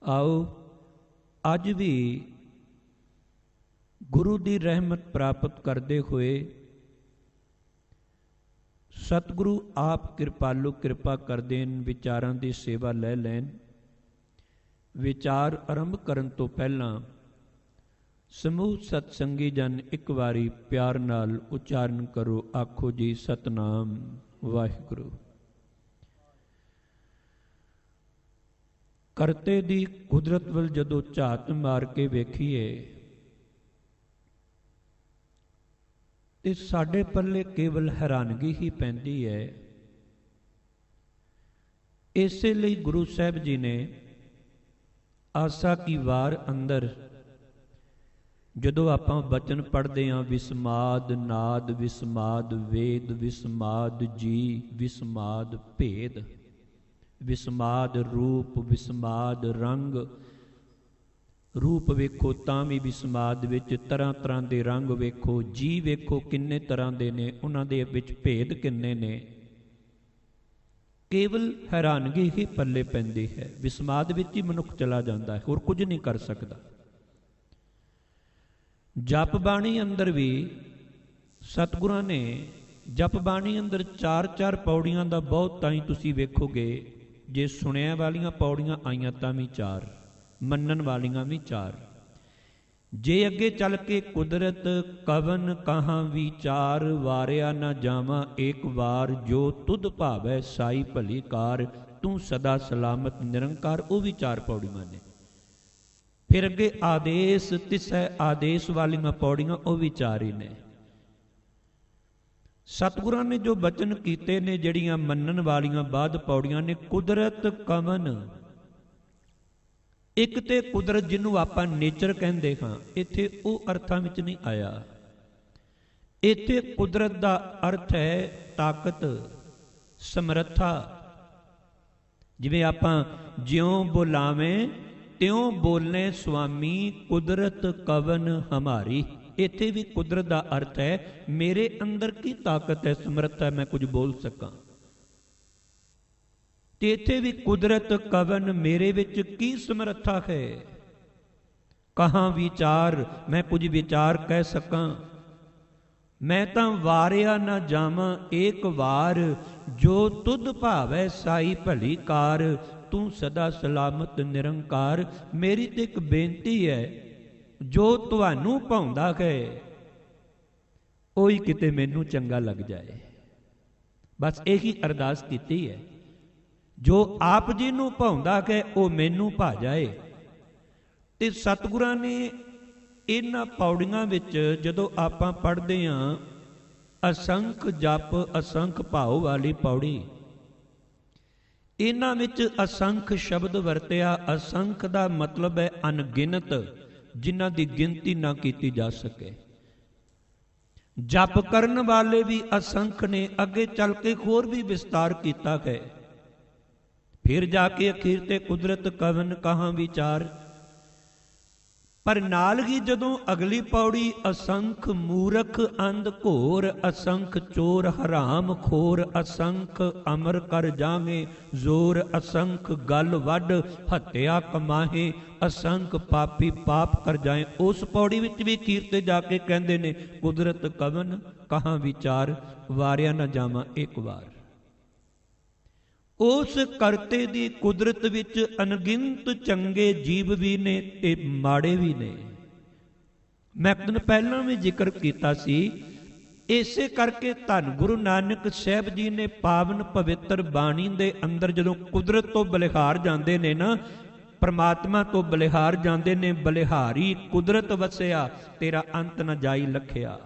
आओ अज भी गुरु की रहमत प्राप्त करते हुए सतगुरु आप कृपालु कृपा कर देन, विचारां की सेवा लै लैन। विचार आरंभ करन तो पहला समूह सत्संगी जन एक बारी प्यार नाल उच्चारण करो, आखो जी सतनाम वाहिगुरु। करते दी कुदरत वल जदों झात मार के वेखीए ते साडे पल्ले केवल हैरानगी ही पैंदी है। इसे लिए गुरु साहब जी ने आसा की वार अंदर जदों आपां बचन पढ़ते हाँ, विस्माद नाद विस्माद वेद विस्माद जी विस्माद भेद, विस्माद रूप विस्माद रंग। रूप वेखो तां भी विस्माद विच तरह तरह के रंग वेखो, जी वेखो किन्ने तरह के ने, उन्हां दे विच भेद किन्ने ने। केवल हैरानगी ही पल्ले पैंदी है। विस्माद विच ही मनुख चला जाता है, होर कुछ नहीं कर सकता। जप बाणी अंदर भी सतगुरां ने जप बाणी अंदर चार चार पौड़ियां दा बहुत ताईं तुसीं वेखोगे। जे सुनिया वालियां पौड़ियां आईयां तां भी चार, मनन वालियां भी चार। जे अगे चल के कुदरत कवन कहाँ विचार, वारिया न जावा एक वार, जो तुध भावै साई भली कार, तू सदा सलामत निरंकार, वो भी चार पौड़ियां ने। फिर अगे आदेश तिसै आदेश वालियां पौड़ियां वो भी चार ही ने। सतगुरां ने जो बचन कीते ने, जड़ियां मनन वालियां बाद पौड़ियां ने, कुदरत कवन। एक ते कुदरत जिन्हों आपां नेचर कहंदे हां, इत्थे वो अर्थां विच नहीं आया। इत्थे कुदरत दा अर्थ है ताकत समर्था। जिवें आपां ज्यों बुलावें त्यों बोलने स्वामी, कुदरत कवन हमारी। इत्थे भी कुदरत का अर्थ है मेरे अंदर की ताकत है, समर्थ है, मैं कुछ बोल सकां। ते इत्थे भी कुदरत कवन, मेरे विच की समर्था है। कहाँ विचार, मैं कुछ विचार कह सकां। मैं तां वारिया न जावां एक वार, जो तुध भावै साई भली कार, तू सदा सलामत निरंकार। मेरी तो एक बेनती है, जो तुहानू भाउंदा है ओही किते मैनू चंगा लग जाए। बस यही अरदास कीती है, जो आप जी नू भाउंदा है वो मैनू भा जाए। ते सतगुरां ने इन्हां पौड़ियां विच जदों आपां पढ़दे हां, असंख जप असंख भाव वाली पौड़ी, इन्हां विच असंख शब्द वरतिया। असंख दा मतलब है अनगिनत, जिन्हां दी गिनती ना कीती जा सके। जप करन वाले भी असंख ने, अगे चल के होर भी विस्तार कीता है। फिर जाके अखीर ते कुदरत कवन कहाँ विचार। पर नाल ही जदों अगली पौड़ी, असंख मूरख अंध घोर, असंख चोर हराम खोर, असंख अमर कर जावे जोर, असंख गल वड हत्या कमाहे, असंख पापी पाप कर जाए। उस पौड़ी विच भी कीरते जाके कहंदे ने, कुदरत कवन कहाँ विचार, वारिया न जावां एक वार। उस करते दी कुदरत विच अनगिनत चंगे जीव भी ने ते माड़े भी ने। मैं एक दिन पहला भी जिक्र किया सी। इसे करके धन गुरु नानक साहब जी ने पावन पवित्र बाणी दे अंदर जदों कुदरत तो बलिहार जाते ने ना, परमात्मा तो बलिहार जाते ने, बलिहारी कुदरत वसिया तेरा अंत न जाई लखिया।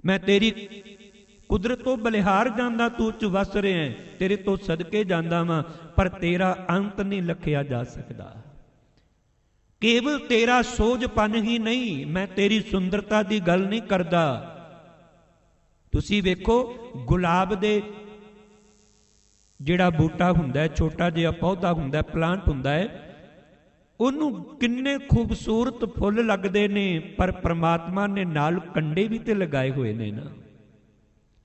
मैं तेरी कुदरत तो बलिहार जाना, तू च वस रहे हैं, तेरे तो सदके जाना वा, पर तेरा अंत नहीं लखिया जा सकता। केवल तेरा सोझपन ही नहीं, मैं तेरी सुंदरता की गल नहीं करदा। तुसी वेखो गुलाब दे जिहड़ा बूटा हुंदा है, छोटा जिहा पौधा हुंदा है, प्लांट हुंदा है, उन्हों किन्ने खूबसूरत फुल लगते ने, पर परमात्मा ने नाल कंडे भी तो लगाए हुए ने ना।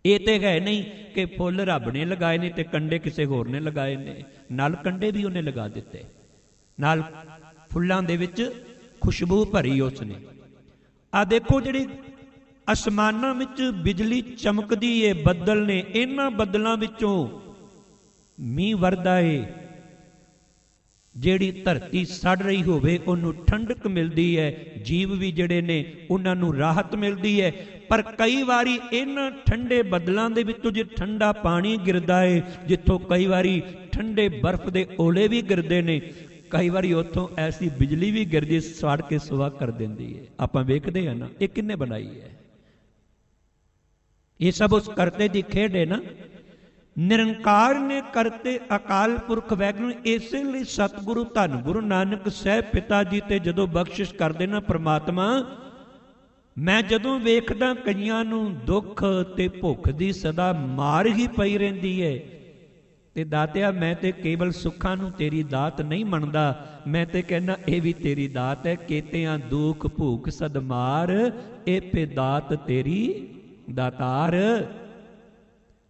ये तो है नहीं कि फुल रब ने लगाए ने ते कंडे किसी होर ने लगाए ने, नाल कंडे भी उन्हें लगा दिते। नाल फुल्लां दे विच खुशबू भरी उसने। आ देखो जिहड़ी आसमानां विच बिजली चमकदी है, बदल ने, इन्हां बदलां विचों मींह वरदा है। ਜਿਹੜੀ ਧਰਤੀ ਸੜ ਰਹੀ ਹੋਵੇ ਉਹਨੂੰ ਠੰਡਕ ਮਿਲਦੀ ਹੈ, ਜੀਵ ਵੀ ਜਿਹੜੇ ਨੇ ਉਹਨਾਂ ਨੂੰ ਰਾਹਤ ਮਿਲਦੀ ਹੈ। ਪਰ ਕਈ ਵਾਰੀ ਇਹਨਾਂ ਠੰਡੇ ਬਦਲਾਂ ਦੇ ਵਿੱਚੋਂ ਜੇ ਠੰਡਾ ਪਾਣੀ ਗਿਰਦਾ ਹੈ, ਜਿੱਥੋਂ ਕਈ ਵਾਰੀ ਠੰਡੇ ਬਰਫ਼ ਦੇ ਓਲੇ ਵੀ ਗਿਰਦੇ ਨੇ, ਕਈ ਵਾਰੀ ਉੱਥੋਂ ਐਸੀ ਬਿਜਲੀ ਵੀ ਗਿਰਦੀ ਸੜ ਕੇ ਸੁਆਹ ਕਰ ਦਿੰਦੀ ਹੈ। ਆਪਾਂ ਵੇਖਦੇ ਹਾਂ ਨਾ, ਇਹ ਕਿਹਨੇ ਬਣਾਈ ਹੈ? ਇਹ ਸਭ ਉਸ ਕਰਤੇ ਦੀ ਖੇਡ ਹੈ ਨਾ। ਨਿਰੰਕਾਰ ਨੇ ਕਰਤੇ ਅਕਾਲ ਪੁਰਖ ਵੈਗੁਰੂ। ਇਸੇ ਲਈ ਸਤਿਗੁਰੂ ਧੰਨ ਗੁਰੂ ਨਾਨਕ ਸਾਹਿਬ ਪਿਤਾ ਜੀ ਤੇ ਜਦੋਂ ਬਖਸ਼ਿਸ਼ ਕਰਦੇ ਨਾ ਪ੍ਰਮਾਤਮਾ, ਮੈਂ ਜਦੋਂ ਵੇਖਦਾ ਕਈਆਂ ਨੂੰ ਦੁੱਖ ਤੇ ਭੁੱਖ ਦੀ ਸਦਾ ਮਾਰ ਹੀ ਪਈ ਰਹਿੰਦੀ ਹੈ, ਤੇ ਦਾਤਿਆ ਮੈਂ ਤੇ ਕੇਵਲ ਸੁੱਖਾਂ ਨੂੰ ਤੇਰੀ ਦਾਤ ਨਹੀਂ ਮੰਨਦਾ, ਮੈਂ ਤੇ ਕਹਿੰਦਾ ਇਹ ਵੀ ਤੇਰੀ ਦਾਤ ਹੈ। ਕੇਤਿਆਂ ਦੁੱਖ ਭੁੱਖ ਸਦ ਮਾਰ, ਇਹ ਪੇ ਦਾਤ ਤੇਰੀ ਦਾਤਾਰ।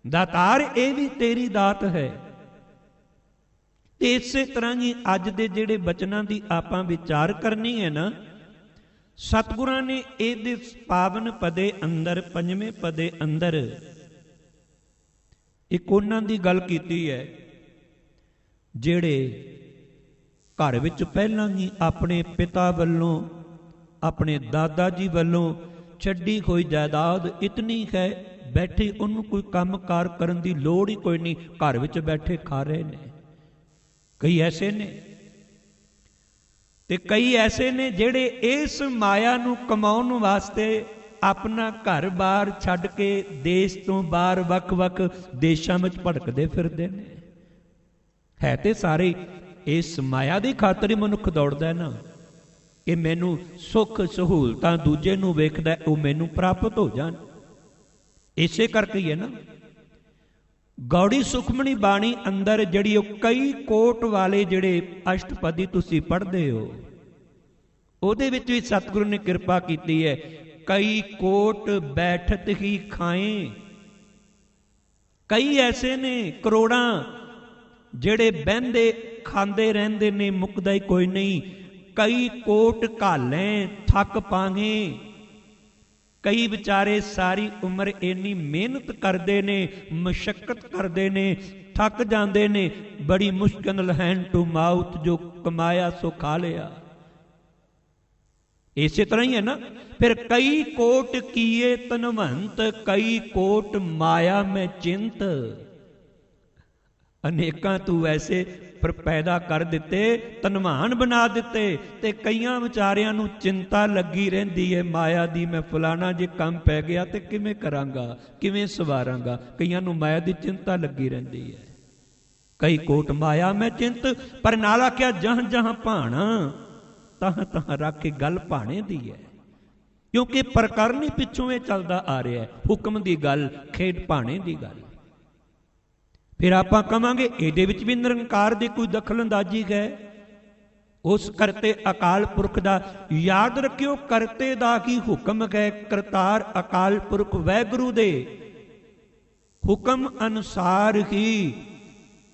ਦਾਤਾਰ ਇਹ ਵੀ ਤੇਰੀ ਦਾਤ ਹੈ। ਤੇ ਇਸੇ ਤਰ੍ਹਾਂ ਹੀ ਅੱਜ ਦੇ ਜਿਹੜੇ ਬਚਨਾਂ ਦੀ ਆਪਾਂ ਵਿਚਾਰ ਕਰਨੀ ਹੈ ਨਾ, ਸਤਿਗੁਰਾਂ ਨੇ ਇਹਦੇ ਪਾਵਨ ਪਦੇ ਅੰਦਰ, ਪੰਜਵੇਂ ਪਦੇ ਅੰਦਰ ਇੱਕ ਉਹਨਾਂ ਦੀ ਗੱਲ ਕੀਤੀ ਹੈ ਜਿਹੜੇ ਘਰ ਵਿੱਚ ਪਹਿਲਾਂ ਹੀ ਆਪਣੇ ਪਿਤਾ ਵੱਲੋਂ, ਆਪਣੇ ਦਾਦਾ ਜੀ ਵੱਲੋਂ ਛੱਡੀ ਹੋਈ ਜਾਇਦਾਦ ਇਤਨੀ ਹੈ, ਬੈਠੇ ਉਹਨੂੰ ਕੋਈ ਕੰਮ ਕਾਰ ਕਰਨ ਦੀ ਲੋੜ ਹੀ ਕੋਈ ਨਹੀਂ, ਘਰ ਵਿੱਚ ਬੈਠੇ ਖਾ ਰਹੇ ਨੇ। ਕਈ ਐਸੇ ਨੇ ਤੇ ਕਈ ਐਸੇ ਨੇ ਜਿਹੜੇ ਇਸ ਮਾਇਆ ਨੂੰ ਕਮਾਉਣ ਵਾਸਤੇ ਆਪਣਾ ਘਰ-ਬਾਰ ਛੱਡ ਕੇ ਦੇਸ਼ ਤੋਂ ਬਾਹਰ ਵੱਖ-ਵੱਖ ਦੇਸ਼ਾਂ ਵਿੱਚ ਭਟਕਦੇ ਫਿਰਦੇ ਨੇ। ਹੈ ਤੇ ਸਾਰੇ ਇਸ ਮਾਇਆ ਦੀ ਖਾਤਰ ਹੀ ਮਨੁੱਖ ਦੌੜਦਾ ਹੈ ਨਾ, ਕਿ ਮੈਨੂੰ ਸੁੱਖ ਸਹੂਲਤਾਂ ਦੂਜੇ ਨੂੰ ਵੇਖਦਾ ਉਹ ਮੈਨੂੰ ਪ੍ਰਾਪਤ ਹੋ ਜਾਣ। ਇਸੇ ਕਰਕੇ ਹੀ ਹੈ ਨਾ ਗੌੜੀ ਸੁਖਮਣੀ ਬਾਣੀ ਅੰਦਰ ਜਿਹੜੀ ਉਹ ਕਈ ਕੋਟ ਵਾਲੇ ਜਿਹੜੇ ਅਸ਼ਟਪਦੀ ਤੁਸੀਂ ਪੜ੍ਹਦੇ ਹੋ, ਉਹਦੇ ਵਿੱਚ ਵੀ ਸਤਿਗੁਰੂ ਨੇ ਕਿਰਪਾ ਕੀਤੀ ਹੈ। ਕਈ ਕੋਟ ਬੈਠਤ ਹੀ ਖਾਏ, ਕਈ ਐਸੇ ਨੇ ਕਰੋੜਾਂ ਜਿਹੜੇ ਬਹਿੰਦੇ ਖਾਂਦੇ ਰਹਿੰਦੇ ਨੇ, ਮੁੱਕਦਾ ਹੀ ਕੋਈ ਨਹੀਂ। ਕਈ ਕੋਟ ਘਾਲੇ ਥੱਕ ਪਾਂਗੇ, ਕਈ ਵਿਚਾਰੇ ਸਾਰੀ ਉਮਰ ਇੰਨੀ ਮਿਹਨਤ ਕਰਦੇ ਨੇ, ਮਸ਼ੱਕਤ ਕਰਦੇ ਨੇ, ਥੱਕ ਜਾਂਦੇ ਨੇ, ਬੜੀ ਮੁਸ਼ਕਿਲ ਨਾਲ ਹੈਂਡ ਟੂ ਮਾਊਥ ਜੋ ਕਮਾਇਆ ਸੋ ਖਾ ਲਿਆ। ਇਸੇ ਤਰ੍ਹਾਂ ਹੀ ਹੈ ਨਾ। ਫਿਰ ਕਈ ਕੋਟ ਕੀਏ ਧਨਵੰਤ, ਕਈ ਕੋਟ ਮਾਇਆ ਮੈਂ ਚਿੰਤ। ਅਨੇਕਾਂ ਤੂੰ ਐਸੇ ਪਰ ਪੈਦਾ ਕਰ ਦਿੱਤੇ, ਧਨਵਾਨ ਬਣਾ ਦਿੱਤੇ, ਤੇ ਕਈਆਂ ਵਿਚਾਰਿਆਂ ਨੂੰ ਚਿੰਤਾ ਲੱਗੀ ਰਹਿੰਦੀ ਹੈ ਮਾਇਆ ਦੀ, ਮੈਂ ਫਲਾਣਾ ਜੇ ਕੰਮ ਪੈ ਗਿਆ ਤੇ ਕਿਵੇਂ ਕਰਾਂਗਾ, ਕਿਵੇਂ ਸਵਾਰਾਂਗਾ। ਕਈਆਂ ਨੂੰ ਮਾਇਆ ਦੀ ਚਿੰਤਾ ਲੱਗੀ ਰਹਿੰਦੀ ਹੈ। ਕਈ ਕੋਟ ਮਾਇਆ ਮੈਂ ਚਿੰਤ, ਪਰ ਨਾਲ ਆਖਿਆ ਜਹਾਂ ਜਹਾਂ ਭਾਣਾ, ਤਹਾਂ ਤਹਾਂ ਰੱਖ ਕੇ ਗੱਲ ਭਾਣੇ ਦੀ ਹੈ। ਕਿਉਂਕਿ ਪ੍ਰਕਰਣ ਹੀ ਪਿੱਛੋਂ ਇਹ ਚੱਲਦਾ ਆ ਰਿਹਾ, ਹੁਕਮ ਦੀ ਗੱਲ, ਖੇਡ ਭਾਣੇ ਦੀ ਗੱਲ। ਫਿਰ ਆਪਾਂ ਕਵਾਂਗੇ ਇਹਦੇ ਵਿੱਚ ਵੀ ਨਿਰੰਕਾਰ ਦੀ ਕੋਈ ਦਖਲ ਅੰਦਾਜ਼ੀ ਹੈ। ਉਸ ਕਰਤੇ ਅਕਾਲ ਪੁਰਖ ਦਾ ਯਾਦ ਰੱਖਿਓ, ਕਰਤੇ ਦਾ ਕੀ ਹੁਕਮ ਹੈ। ਕਰਤਾਰ ਅਕਾਲ ਪੁਰਖ ਵਾਹਿਗੁਰੂ ਦੇ ਹੁਕਮ ਅਨੁਸਾਰ ਹੀ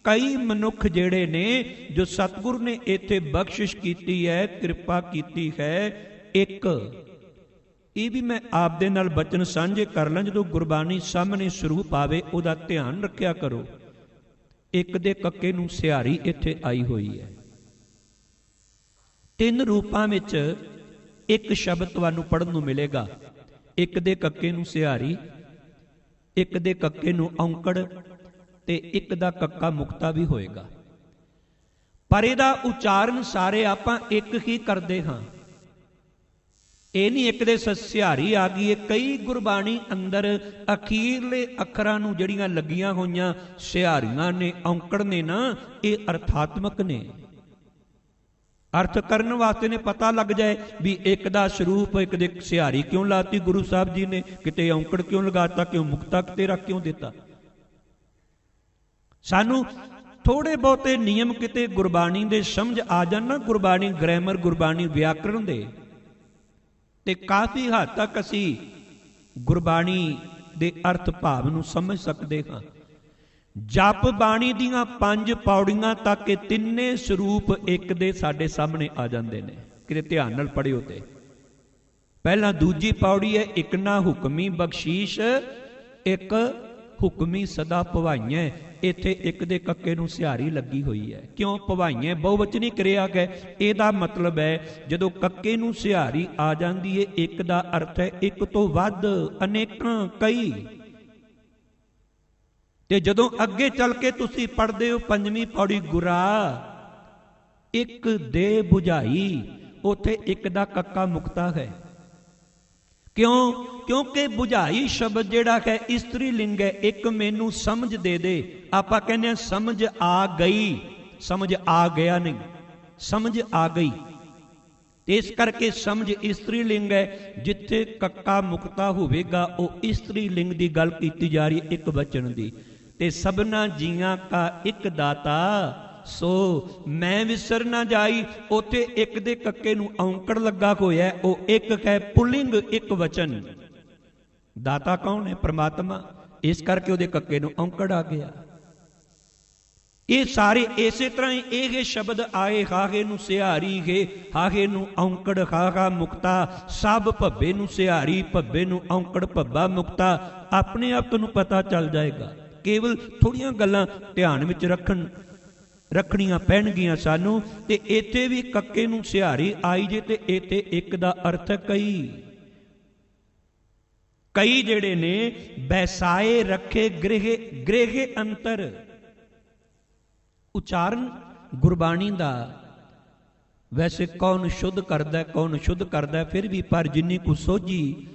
ਕਈ ਮਨੁੱਖ ਜਿਹੜੇ ਨੇ, ਜੋ ਸਤਿਗੁਰੂ ਨੇ ਇੱਥੇ ਬਖਸ਼ਿਸ਼ ਕੀਤੀ ਹੈ, ਕਿਰਪਾ ਕੀਤੀ ਹੈ। ਇੱਕ ਇਹ ਵੀ ਮੈਂ ਆਪ ਦੇ ਨਾਲ ਬਚਨ ਸਾਂਝੇ ਕਰ ਲਾਂ, ਜਦੋਂ ਗੁਰਬਾਣੀ ਸਾਹਮਣੇ ਸਰੂਪ ਆਵੇ ਉਹਦਾ ਧਿਆਨ ਰੱਖਿਆ ਕਰੋ। ਇੱਕ ਦੇ ਕੱਕੇ ਨੂੰ ਸਿਹਾਰੀ ਇੱਥੇ ਆਈ ਹੋਈ ਹੈ। ਤਿੰਨ ਰੂਪਾਂ ਵਿੱਚ ਇੱਕ ਸ਼ਬਦ ਤੁਹਾਨੂੰ ਪੜ੍ਹਨ ਨੂੰ ਮਿਲੇਗਾ। ਇੱਕ ਦੇ ਕੱਕੇ ਨੂੰ ਸਿਹਾਰੀ, ਇੱਕ ਦੇ ਕੱਕੇ ਨੂੰ ਔਂਕੜ, ਤੇ ਇੱਕ ਦਾ ਕੱਕਾ ਮੁਕਤਾ ਵੀ ਹੋਏਗਾ। ਪਰ ਇਹਦਾ ਉਚਾਰਨ ਸਾਰੇ ਆਪਾਂ ਇੱਕ ਹੀ ਕਰਦੇ ਹਾਂ। ਇਹ ਨਹੀਂ ਇੱਕ ਦੇ ਸਿਹਾਰੀ ਆ ਗਈ। ਕਈ ਗੁਰਬਾਣੀ ਅੰਦਰ ਅਖੀਰਲੇ ਅੱਖਰਾਂ ਨੂੰ ਜਿਹੜੀਆਂ ਲੱਗੀਆਂ ਹੋਈਆਂ ਸਿਹਾਰੀਆਂ ਨੇ, ਔਂਕੜ ਨੇ ਨਾ, ਇਹ ਅਰਥਾਤਮਕ ਨੇ। ਅਰਥ ਕਰਨ ਵਾਸਤੇ ਨੇ ਪਤਾ ਲੱਗ ਜਾਏ ਵੀ ਇੱਕ ਦਾ ਸਰੂਪ, ਇੱਕ ਦੇ ਸਿਹਾਰੀ ਕਿਉਂ ਲਾਤੀ ਗੁਰੂ ਸਾਹਿਬ ਜੀ ਨੇ, ਕਿਤੇ ਔਂਕੜ ਕਿਉਂ ਲਗਾਤਾ, ਕਿਉਂ ਮੁਕਤਾ ਤੇਰਾ ਕਿਉਂ ਦਿੱਤਾ। ਸਾਨੂੰ ਥੋੜੇ ਬਹੁਤੇ ਨਿਯਮ ਕਿਤੇ ਗੁਰਬਾਣੀ ਦੇ ਸਮਝ ਆ ਜਾਣ ਨਾ, ਗੁਰਬਾਣੀ ਗ੍ਰਾਮਰ, ਗੁਰਬਾਣੀ ਵਿਆਕਰਣ ਦੇ, ਤੇ ਕਾਫੀ ਹੱਦ ਤੱਕ ਅਸੀਂ ਗੁਰਬਾਣੀ ਦੇ ਅਰਥ ਭਾਵ ਨੂੰ ਸਮਝ ਸਕਦੇ ਹਾਂ। ਜਪ ਬਾਣੀ ਦੀਆਂ 5 ਪੌੜੀਆਂ ਤੱਕ ਇਹ ਤਿੰਨੇ ਸਰੂਪ ਇੱਕ ਦੇ ਸਾਡੇ ਸਾਹਮਣੇ ਆ ਜਾਂਦੇ ਨੇ। ਕਿਤੇ ਧਿਆਨ ਨਾਲ ਪੜਿਓ ਤੇ ਪਹਿਲਾਂ ਦੂਜੀ ਪੌੜੀ ਹੈ, ਇੱਕ ਨਾ ਹੁਕਮੀ ਬਖਸ਼ੀਸ਼, ਇੱਕ ਹੁਕਮੀ ਸਦਾ ਭਵਾਈਆਂ। ਇੱਥੇ ਇੱਕ ਦੇ ਕੱਕੇ ਨੂੰ ਸਿਹਾਰੀ ਲੱਗੀ ਹੋਈ ਹੈ। ਕਿਉਂ ਭਵਾਈਆਂ ਬਹੁਵਚਨੀ ਕਿਰਿਆ ਹੈ। ਇਹਦਾ ਮਤਲਬ ਹੈ ਜਦੋਂ ਕੱਕੇ ਨੂੰ ਸਿਹਾਰੀ ਆ ਜਾਂਦੀ ਹੈ, ਇੱਕ ਦਾ ਅਰਥ ਹੈ ਇੱਕ ਤੋਂ ਵੱਧ, ਅਨੇਕਾਂ, ਕਈ। ਤੇ ਜਦੋਂ ਅੱਗੇ ਚੱਲ ਕੇ ਤੁਸੀਂ ਪੜ੍ਹਦੇ ਹੋ 5ਵੀਂ ਪੌੜੀ ਗੁਰਾ ਇੱਕ ਦੇ 부ਝਾਈ, ਉੱਥੇ ਇੱਕ ਦਾ ਕੱਕਾ ਮੁਕਤਾ ਹੈ। ਕਿਉਂ? ਕਿਉਂਕਿ 부ਝਾਈ ਸ਼ਬਦ ਜਿਹੜਾ ਹੈ ਇਸਤਰੀ ਲਿੰਗ ਹੈ। ਇੱਕ ਮੈਨੂੰ ਸਮਝ ਦੇ ਦੇ, ਆਪਾਂ ਕਹਿੰਦੇ ਹਾਂ ਸਮਝ ਆ ਗਈ, ਸਮਝ ਆ ਗਿਆ ਨਹੀਂ, ਸਮਝ ਆ ਗਈ। ਤੇ ਇਸ ਕਰਕੇ ਸਮਝ ਇਸਤਰੀ ਲਿੰਗ ਹੈ। ਜਿੱਥੇ ਕੱਕਾ ਮੁਕਤਾ ਹੋਵੇਗਾ ਉਹ ਇਸਤਰੀ ਲਿੰਗ ਦੀ ਗੱਲ ਕੀਤੀ ਜਾ ਰਹੀ ਹੈ, ਇੱਕ ਵਚਨ ਦੀ। ਤੇ ਸਭਨਾ ਜੀਆਂ ਕਾ ਇੱਕ ਦਾਤਾ ਸੋ ਮੈਂ ਵਿਸਰ ਨਾ ਜਾਈ, ਉੱਥੇ ਇੱਕ ਦੇ ਕੱਕੇ ਨੂੰ ਔਂਕੜ ਲੱਗਾ ਹੋਇਆ, ਉਹ ਇੱਕ ਹੈ ਪੁਲਿੰਗ, ਇੱਕ ਵਚਨ। ਦਾਤਾ ਕੌਣ ਹੈ? ਪ੍ਰਮਾਤਮਾ। ਇਸ ਕਰਕੇ ਉਹਦੇ ਕੱਕੇ ਨੂੰ ਔਂਕੜ ਆ ਗਿਆ। ਇਹ ਸਾਰੇ ਇਸੇ ਤਰ੍ਹਾਂ ਹੀ ਇਹ ਸ਼ਬਦ ਆਏ, ਹਾਹੇ ਨੂੰ ਸਿਹਾਰੀ ਹੈ, ਹਾਹੇ ਨੂੰ ਔਂਕੜ, ਹਾਹਾ ਮੁਕਤਾ। ਸਭ ਭੱਬੇ ਨੂੰ ਸਿਹਾਰੀ, ਭੱਬੇ ਨੂੰ ਔਂਕੜ, ਭੱਬਾ ਮੁਕਤਾ। ਆਪਣੇ ਆਪ ਤੁਹਾਨੂੰ ਪਤਾ ਚੱਲ ਜਾਏਗਾ। ਕੇਵਲ ਥੋੜੀਆਂ ਗੱਲਾਂ ਧਿਆਨ ਵਿੱਚ ਰੱਖਣੀਆਂ ਪੈਣਗੀਆਂ ਸਾਨੂੰ। ਤੇ ਇੱਥੇ ਵੀ ਕੱਕੇ ਨੂੰ ਸਿਹਾਰੀ ਆਈ ਜੇ, ਤੇ ਇੱਥੇ ਇੱਕ ਦਾ ਅਰਥ ਕਈ। ਕਈ ਜਿਹੜੇ ਨੇ ਬੈਸਾਏ ਰੱਖੇ ਗ੍ਰਹਿ, ਗ੍ਰਹਿ ਅੰਤਰ। ਉਚਾਰਨ ਗੁਰਬਾਣੀ ਦਾ ਵੈਸੇ ਕੌਣ ਸ਼ੁੱਧ ਕਰਦਾ, ਕੌਣ ਸ਼ੁੱਧ ਕਰਦਾ, ਫਿਰ ਵੀ ਪਰ ਜਿੰਨੀ ਕੁ ਸੋਝੀ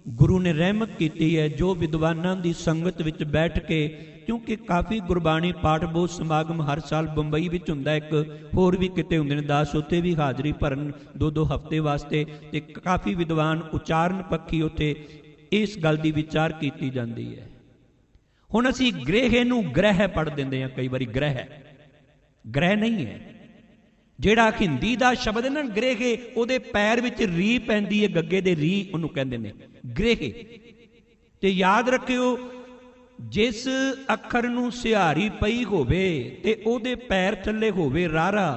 ਗੁਰੂ ਨੇ ਰਹਿਮਤ ਕੀਤੀ ਹੈ, ਜੋ ਵਿਦਵਾਨਾਂ ਦੀ ਸੰਗਤ ਵਿੱਚ ਬੈਠ ਕੇ, ਕਿਉਂਕਿ ਕਾਫੀ ਗੁਰਬਾਣੀ ਪਾਠ ਬੋਧ ਸਮਾਗਮ ਹਰ ਸਾਲ ਬੰਬਈ ਵਿੱਚ ਹੁੰਦਾ, ਇੱਕ ਹੋਰ ਵੀ ਕਿਤੇ ਹੁੰਦੇ ਨੇ ਦਾਸ, ਉੱਥੇ ਵੀ ਹਾਜ਼ਰੀ ਭਰਨ 2-2 ਹਫ਼ਤੇ ਵਾਸਤੇ। ਤੇ ਕਾਫੀ ਵਿਦਵਾਨ ਉਚਾਰਨ ਪੱਖੀ ਉੱਥੇ ਇਸ ਗੱਲ ਦੀ ਵਿਚਾਰ ਕੀਤੀ ਜਾਂਦੀ ਹੈ। ਹੁਣ ਅਸੀਂ ਗ੍ਰਹਿ ਨੂੰ ਗ੍ਰਹਿ ਪੜ੍ਹ ਦਿੰਦੇ ਹਾਂ ਕਈ ਵਾਰੀ। ਗ੍ਰਹਿ ਗ੍ਰਹਿ ਨਹੀਂ ਹੈ। ਜਿਹੜਾ ਹਿੰਦੀ ਦਾ ਸ਼ਬਦ ਹੈ ਨਾ ਗ੍ਰਹਿ, ਉਹਦੇ ਪੈਰ ਵਿੱਚ ਰੀ ਪੈਂਦੀ ਹੈ, ਗੱਗੇ ਦੇ ਰੀ, ਉਹਨੂੰ ਕਹਿੰਦੇ ਨੇ ਗ੍ਰਹਿ। ਤੇ ਯਾਦ ਰੱਖਿਓ, ਜਿਸ ਅੱਖਰ ਨੂੰ ਸਿਹਾਰੀ ਪਈ ਹੋਵੇ ਤੇ ਉਹਦੇ ਪੈਰ ਥੱਲੇ ਹੋਵੇ ਰਾਰਾ।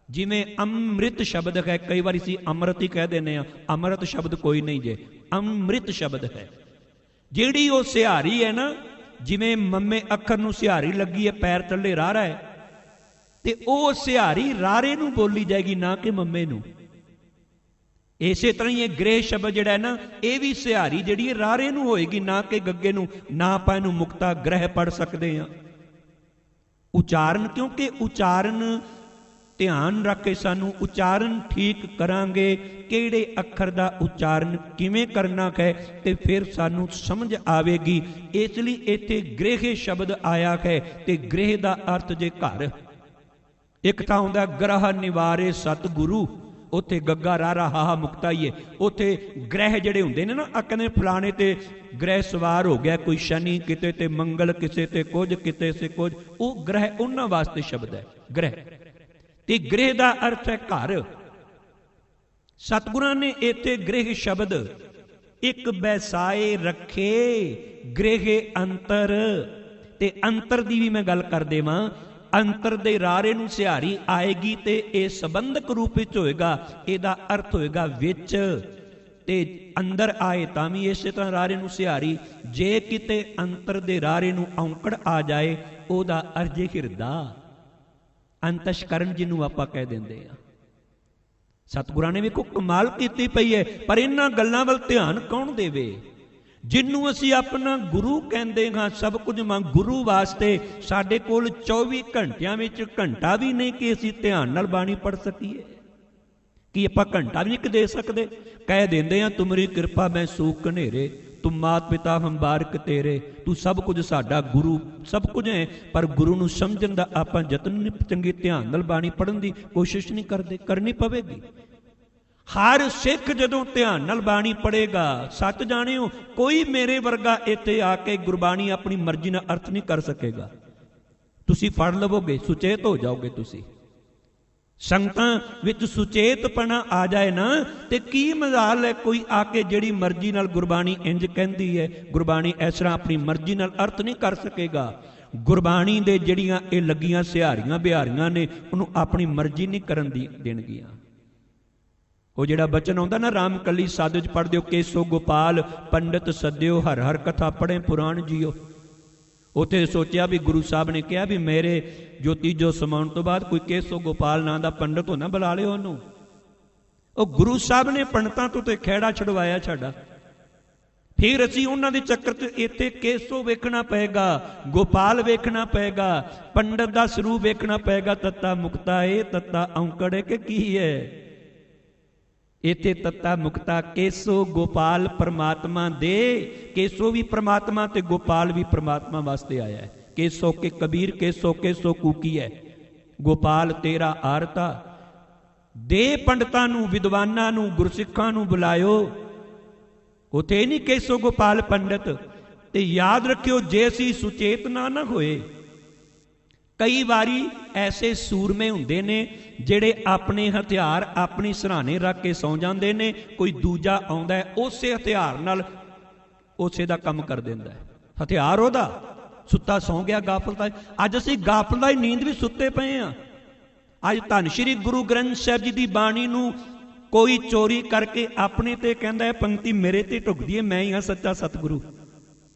ਜਿਵੇਂ ਅੰਮ੍ਰਿਤ ਸ਼ਬਦ ਹੈ, ਕਈ ਵਾਰੀ ਅਸੀਂ ਅੰਮ੍ਰਿਤ ਹੀ ਕਹਿ ਦਿੰਦੇ ਹਾਂ, ਅੰਮ੍ਰਿਤ ਸ਼ਬਦ ਕੋਈ ਨਹੀਂ ਜੇ, ਅੰਮ੍ਰਿਤ ਸ਼ਬਦ ਹੈ। ਜਿਹੜੀ ਉਹ ਸਿਹਾਰੀ ਹੈ ਨਾ, ਜਿਵੇਂ ਮੰਮੇ ਅੱਖਰ ਨੂੰ ਸਿਹਾਰੀ ਲੱਗੀ ਹੈ, ਪੈਰ ਥੱਲੇ ਰਾਰਾ ਹੈ, ਤੇ ਉਹ ਸਿਹਾਰੀ ਰਾਰੇ ਨੂੰ ਬੋਲੀ ਜਾਏਗੀ, ਨਾ ਕਿ ਮੰਮੇ ਨੂੰ। ਇਸੇ ਤਰ੍ਹਾਂ ਹੀ ਇਹ ਗ੍ਰਹਿ ਸ਼ਬਦ ਜਿਹੜਾ ਹੈ ਨਾ, ਇਹ ਵੀ ਸਿਹਾਰੀ ਜਿਹੜੀ ਹੈ ਰਾਰੇ ਨੂੰ ਹੋਏਗੀ, ਨਾ ਕਿ ਗੱਗੇ ਨੂੰ। ਨਾ ਆਪਾਂ ਇਹਨੂੰ ਮੁਕਤਾ ਗ੍ਰਹਿ ਪੜ੍ਹ ਸਕਦੇ ਹਾਂ। ਉਚਾਰਨ, ਕਿਉਂਕਿ ਉਚਾਰਨ ਧਿਆਨ ਰੱਖ ਕੇ ਸਾਨੂੰ ਉਚਾਰਨ ਠੀਕ ਕਰਾਂਗੇ, ਕਿਹੜੇ ਅੱਖਰ ਦਾ ਉਚਾਰਨ ਕਿਵੇਂ ਕਰਨਾ ਹੈ, ਤੇ ਫਿਰ ਸਾਨੂੰ ਸਮਝ ਆਵੇਗੀ। ਇਸ ਲਈ ਇੱਥੇ ਗ੍ਰਹਿ ਸ਼ਬਦ ਆਇਆ ਹੈ। ਤੇ ਗ੍ਰਹਿ ਦਾ ਅਰਥ ਜੇ ਘਰ, ਇੱਕ ਤਾਂ ਹੁੰਦਾ ਗ੍ਰਹ ਨਿਵਾਰੇ ਸਤਿਗੁਰੂ, ਉੱਥੇ ਗੱਗਾ ਰਾਰਾ ਹਾਹਾ ਮੁਕਤਾ ਹੀ ਹੈ। ਉੱਥੇ ਗ੍ਰਹਿ ਜਿਹੜੇ ਹੁੰਦੇ ਨੇ ਨਾ, ਆ ਕਹਿੰਦੇ ਫਲਾਣੇ ਤੇ ਗ੍ਰਹਿ ਸਵਾਰ ਹੋ ਗਿਆ, ਕੋਈ ਸ਼ਨੀ ਕਿਤੇ ਤੇ ਮੰਗਲ ਕਿਸੇ ਤੇ ਕੁਝ, ਕਿਤੇ ਸੇ ਕੁਝ, ਉਹ ਗ੍ਰਹਿ ਉਹਨਾਂ ਵਾਸਤੇ ਸ਼ਬਦ ਹੈ ਗ੍ਰਹਿ। ਤੇ ਗ੍ਰਹਿ ਦਾ ਅਰਥ ਹੈ ਘਰ। ਸਤਿਗੁਰਾਂ ਨੇ ਇੱਥੇ ਗ੍ਰਹਿ ਸ਼ਬਦ ਇੱਕ ਬੈਸਾਏ ਰੱਖੇ ਗ੍ਰਹਿ ਅੰਤਰ। ਤੇ ਅੰਤਰ ਦੀ ਵੀ ਮੈਂ ਗੱਲ ਕਰ ਦੇਵਾਂ। ਅੰਤਰ ਦੇ ਰਾਰੇ ਨੂੰ ਸਿਹਾਰੀ ਆਏਗੀ ਤੇ ਇਹ ਸੰਬੰਧਕ ਰੂਪ ਵਿੱਚ ਹੋਏਗਾ। ਇਹਦਾ ਅਰਥ ਹੋਏਗਾ ਵਿੱਚ। ਤੇ ਅੰਦਰ ਆਏ ਤਾਂ ਵੀ ਇਸੇ ਤਰ੍ਹਾਂ ਰਾਰੇ ਨੂੰ ਸਿਹਾਰੀ। ਜੇ ਕਿਤੇ ਅੰਤਰ ਦੇ ਰਾਰੇ ਨੂੰ ਔਂਕੜ ਆ ਜਾਏ, ਉਹਦਾ ਅਰਥ ਹਿਰਦਾ, ਅੰਤਸ਼ਕਰਨ ਜਿਹਨੂੰ ਆਪਾਂ ਕਹਿ ਦਿੰਦੇ ਆ। ਸਤਿਗੁਰਾਂ ਨੇ ਵੀ ਕੋਈ ਕਮਾਲ ਕੀਤੀ ਪਈ ਹੈ। ਪਰ ਇਹਨਾਂ ਗੱਲਾਂ ਵੱਲ ਧਿਆਨ ਕੌਣ ਦੇਵੇ? ਜਿਹਨੂੰ ਅਸੀਂ ਆਪਣਾ ਗੁਰੂ ਕਹਿੰਦੇ ਹਾਂ, ਸਭ ਕੁਝ ਗੁਰੂ ਵਾਸਤੇ ਸਾਡੇ ਕੋਲ 24 ਘੰਟਿਆਂ ਵਿੱਚ ਘੰਟਾ ਵੀ ਨਹੀਂ ਕਿ ਅਸੀਂ ਧਿਆਨ ਨਾਲ ਬਾਣੀ ਪੜ੍ਹ ਸਕੀਏ। ਕੀ ਆਪਾਂ ਘੰਟਾ ਵੀ ਨਹੀਂ ਦੇ ਸਕਦੇ? ਕਹਿ ਦਿੰਦੇ ਆ ਤੁਮਰੀ ਕਿਰਪਾ ਮੈਂ ਸੂਖ ਘਨੇਰੇ, ਤੁਮ ਮਾਤ ਪਿਤਾ ਹਮ ਬਾਰਿਕ ਤੇਰੇ। ਤੂੰ ਸਭ ਕੁਝ ਸਾਡਾ ਗੁਰੂ ਸਭ ਕੁਝ ਹੈ, ਪਰ ਗੁਰੂ ਨੂੰ ਸਮਝਣ ਦਾ ਆਪਾਂ ਯਤਨ ਨਹੀਂ, ਚੰਗੇ ਧਿਆਨ ਨਾਲ ਬਾਣੀ ਪੜ੍ਹਨ ਦੀ ਕੋਸ਼ਿਸ਼ ਨਹੀਂ ਕਰਦੇ। ਕਰਨੀ ਪਵੇਗੀ। ਹਰ ਸਿੱਖ ਜਦੋਂ ਧਿਆਨ ਨਾਲ ਬਾਣੀ ਪੜ੍ਹੇਗਾ, ਸੱਚ ਜਾਣਿਓ, ਕੋਈ ਮੇਰੇ ਵਰਗਾ ਇੱਥੇ ਆ ਕੇ ਗੁਰਬਾਣੀ ਆਪਣੀ ਮਰਜ਼ੀ ਨਾਲ ਅਰਥ ਨਹੀਂ ਕਰ ਸਕੇਗਾ। ਤੁਸੀਂ ਫੜ ਲਵੋਗੇ, ਸੁਚੇਤ ਹੋ ਜਾਓਗੇ। ਤੁਸੀਂ ਸੰਗਤਾਂ ਵਿੱਚ ਸੁਚੇਤਪਣਾ ਆ ਜਾਏ ਨਾ, ਤੇ ਕੀ ਮਜ਼ਾਲ ਹੈ ਕੋਈ ਆ ਕੇ ਜਿਹੜੀ ਮਰਜ਼ੀ ਨਾਲ ਗੁਰਬਾਣੀ ਇੰਜ ਕਹਿੰਦੀ ਹੈ, ਗੁਰਬਾਣੀ ਇਸ ਤਰ੍ਹਾਂ ਆਪਣੀ ਮਰਜ਼ੀ ਨਾਲ ਅਰਥ ਨਹੀਂ ਕਰ ਸਕੇਗਾ। ਗੁਰਬਾਣੀ ਦੇ ਜਿਹੜੀਆਂ ਇਹ ਲੱਗੀਆਂ ਸਿਹਾਰੀਆਂ ਬਿਹਾਰੀਆਂ ਨੇ ਉਹਨੂੰ ਆਪਣੀ ਮਰਜ਼ੀ ਨਹੀਂ ਕਰਨ ਦੀ ਦੇਣਗੀਆਂ। ਉਹ ਜਿਹੜਾ ਬਚਨ ਆਉਂਦਾ ਨਾ, ਰਾਮ ਕਲੀ ਸਾਧ ਚ ਪੜ੍ਹ ਦਿਓ, ਕੇਸੋ ਗੋਪਾਲ ਪੰਡਤ ਸੱਦਿਓ, ਹਰ ਹਰ ਕਥਾ ਪੜ੍ਹੇ ਪੁਰਾਣ ਜੀਓ। ਉੱਥੇ ਸੋਚਿਆ ਵੀ ਗੁਰੂ ਸਾਹਿਬ ਨੇ ਕਿਹਾ ਵੀ ਮੇਰੇ ਜੋਤੀਜੋ ਸਮਾਉਣ ਤੋਂ ਬਾਅਦ ਕੋਈ ਕੇਸੋ ਗੋਪਾਲ ਨਾਂ ਦਾ ਪੰਡਤ ਹੋ ਨਾ ਬੁਲਾ ਲਿਓ ਉਹਨੂੰ। ਉਹ ਗੁਰੂ ਸਾਹਿਬ ਨੇ ਪੰਡਤਾਂ ਤੋਂ ਤੇ ਖਹਿੜਾ ਛਡਵਾਇਆ ਸਾਡਾ। ਫਿਰ ਅਸੀਂ ਉਹਨਾਂ ਦੇ ਚੱਕਰ 'ਚ ਇੱਥੇ ਕੇਸੋ ਵੇਖਣਾ ਪਏਗਾ, ਗੋਪਾਲ ਵੇਖਣਾ ਪਏਗਾ, ਪੰਡਤ ਦਾ ਸਰੂਪ ਵੇਖਣਾ ਪਏਗਾ। ਤੱਤਾ ਮੁਕਤਾ ਇਹ ਤੱਤਾ ਔਂਕੜ ਕਿ ਕੀ ਹੈ? ਇੱਥੇ ਤੱਤਾ ਮੁਕਤਾ ਕੇਸੋ ਗੋਪਾਲ ਪਰਮਾਤਮਾ ਦੇ। ਕੇਸੋ ਵੀ ਪਰਮਾਤਮਾ ਤੇ ਗੋਪਾਲ ਵੀ ਪਰਮਾਤਮਾ ਵਾਸਤੇ ਆਇਆ ਹੈ। ਕੇਸੋ ਕੇ ਕਬੀਰ ਕੇਸੋ ਕੇਸੋ ਕੂਕੀ ਹੈ, ਗੋਪਾਲ ਤੇਰਾ ਆਰਤਾ। ਦੇ ਪੰਡਤਾਂ ਨੂੰ, ਵਿਦਵਾਨਾਂ ਨੂੰ, ਗੁਰਸਿੱਖਾਂ ਨੂੰ ਬੁਲਾਇਓ। ਉੱਥੇ ਨਹੀਂ ਕੇਸੋ ਗੋਪਾਲ ਪੰਡਤ। ਤੇ ਯਾਦ ਰੱਖਿਓ, ਜੇ ਅਸੀਂ ਸੁਚੇਤ ਨਾ ਹੋਏ, ਕਈ ਵਾਰੀ ਐਸੇ ਸੂਰਮੇ ਹੁੰਦੇ ਨੇ ਜਿਹੜੇ ਆਪਣੇ ਹਥਿਆਰ ਆਪਣੀ ਸਿਰਹਾਣੇ ਰੱਖ ਕੇ ਸੌਂ ਜਾਂਦੇ ਨੇ। ਕੋਈ ਦੂਜਾ ਆਉਂਦਾ ਹੈ, ਉਸੇ ਹਥਿਆਰ ਨਾਲ ਉਸੇ ਦਾ ਕੰਮ ਕਰ ਦਿੰਦਾ ਹੈ। ਹਥਿਆਰ ਉਹਦਾ, ਸੁੱਤਾ ਸੌਂ ਗਿਆ ਗਾਫਲਤਾ। ਅੱਜ ਅਸੀਂ ਗਾਫਲਤਾ ਦੀ ਨੀਂਦ ਵੀ ਸੁੱਤੇ ਪਏ ਹਾਂ। ਅੱਜ ਧੰਨ ਸ਼੍ਰੀ ਗੁਰੂ ਗ੍ਰੰਥ ਸਾਹਿਬ ਜੀ ਦੀ ਬਾਣੀ ਨੂੰ ਕੋਈ ਚੋਰੀ ਕਰਕੇ ਆਪਣੇ ਤੇ ਕਹਿੰਦਾ ਹੈ ਪੰਕਤੀ ਮੇਰੇ ਤੇ ਢੁਕਦੀ ਹੈ, ਮੈਂ ਹੀ ਹਾਂ ਸੱਚਾ ਸਤਿਗੁਰੂ।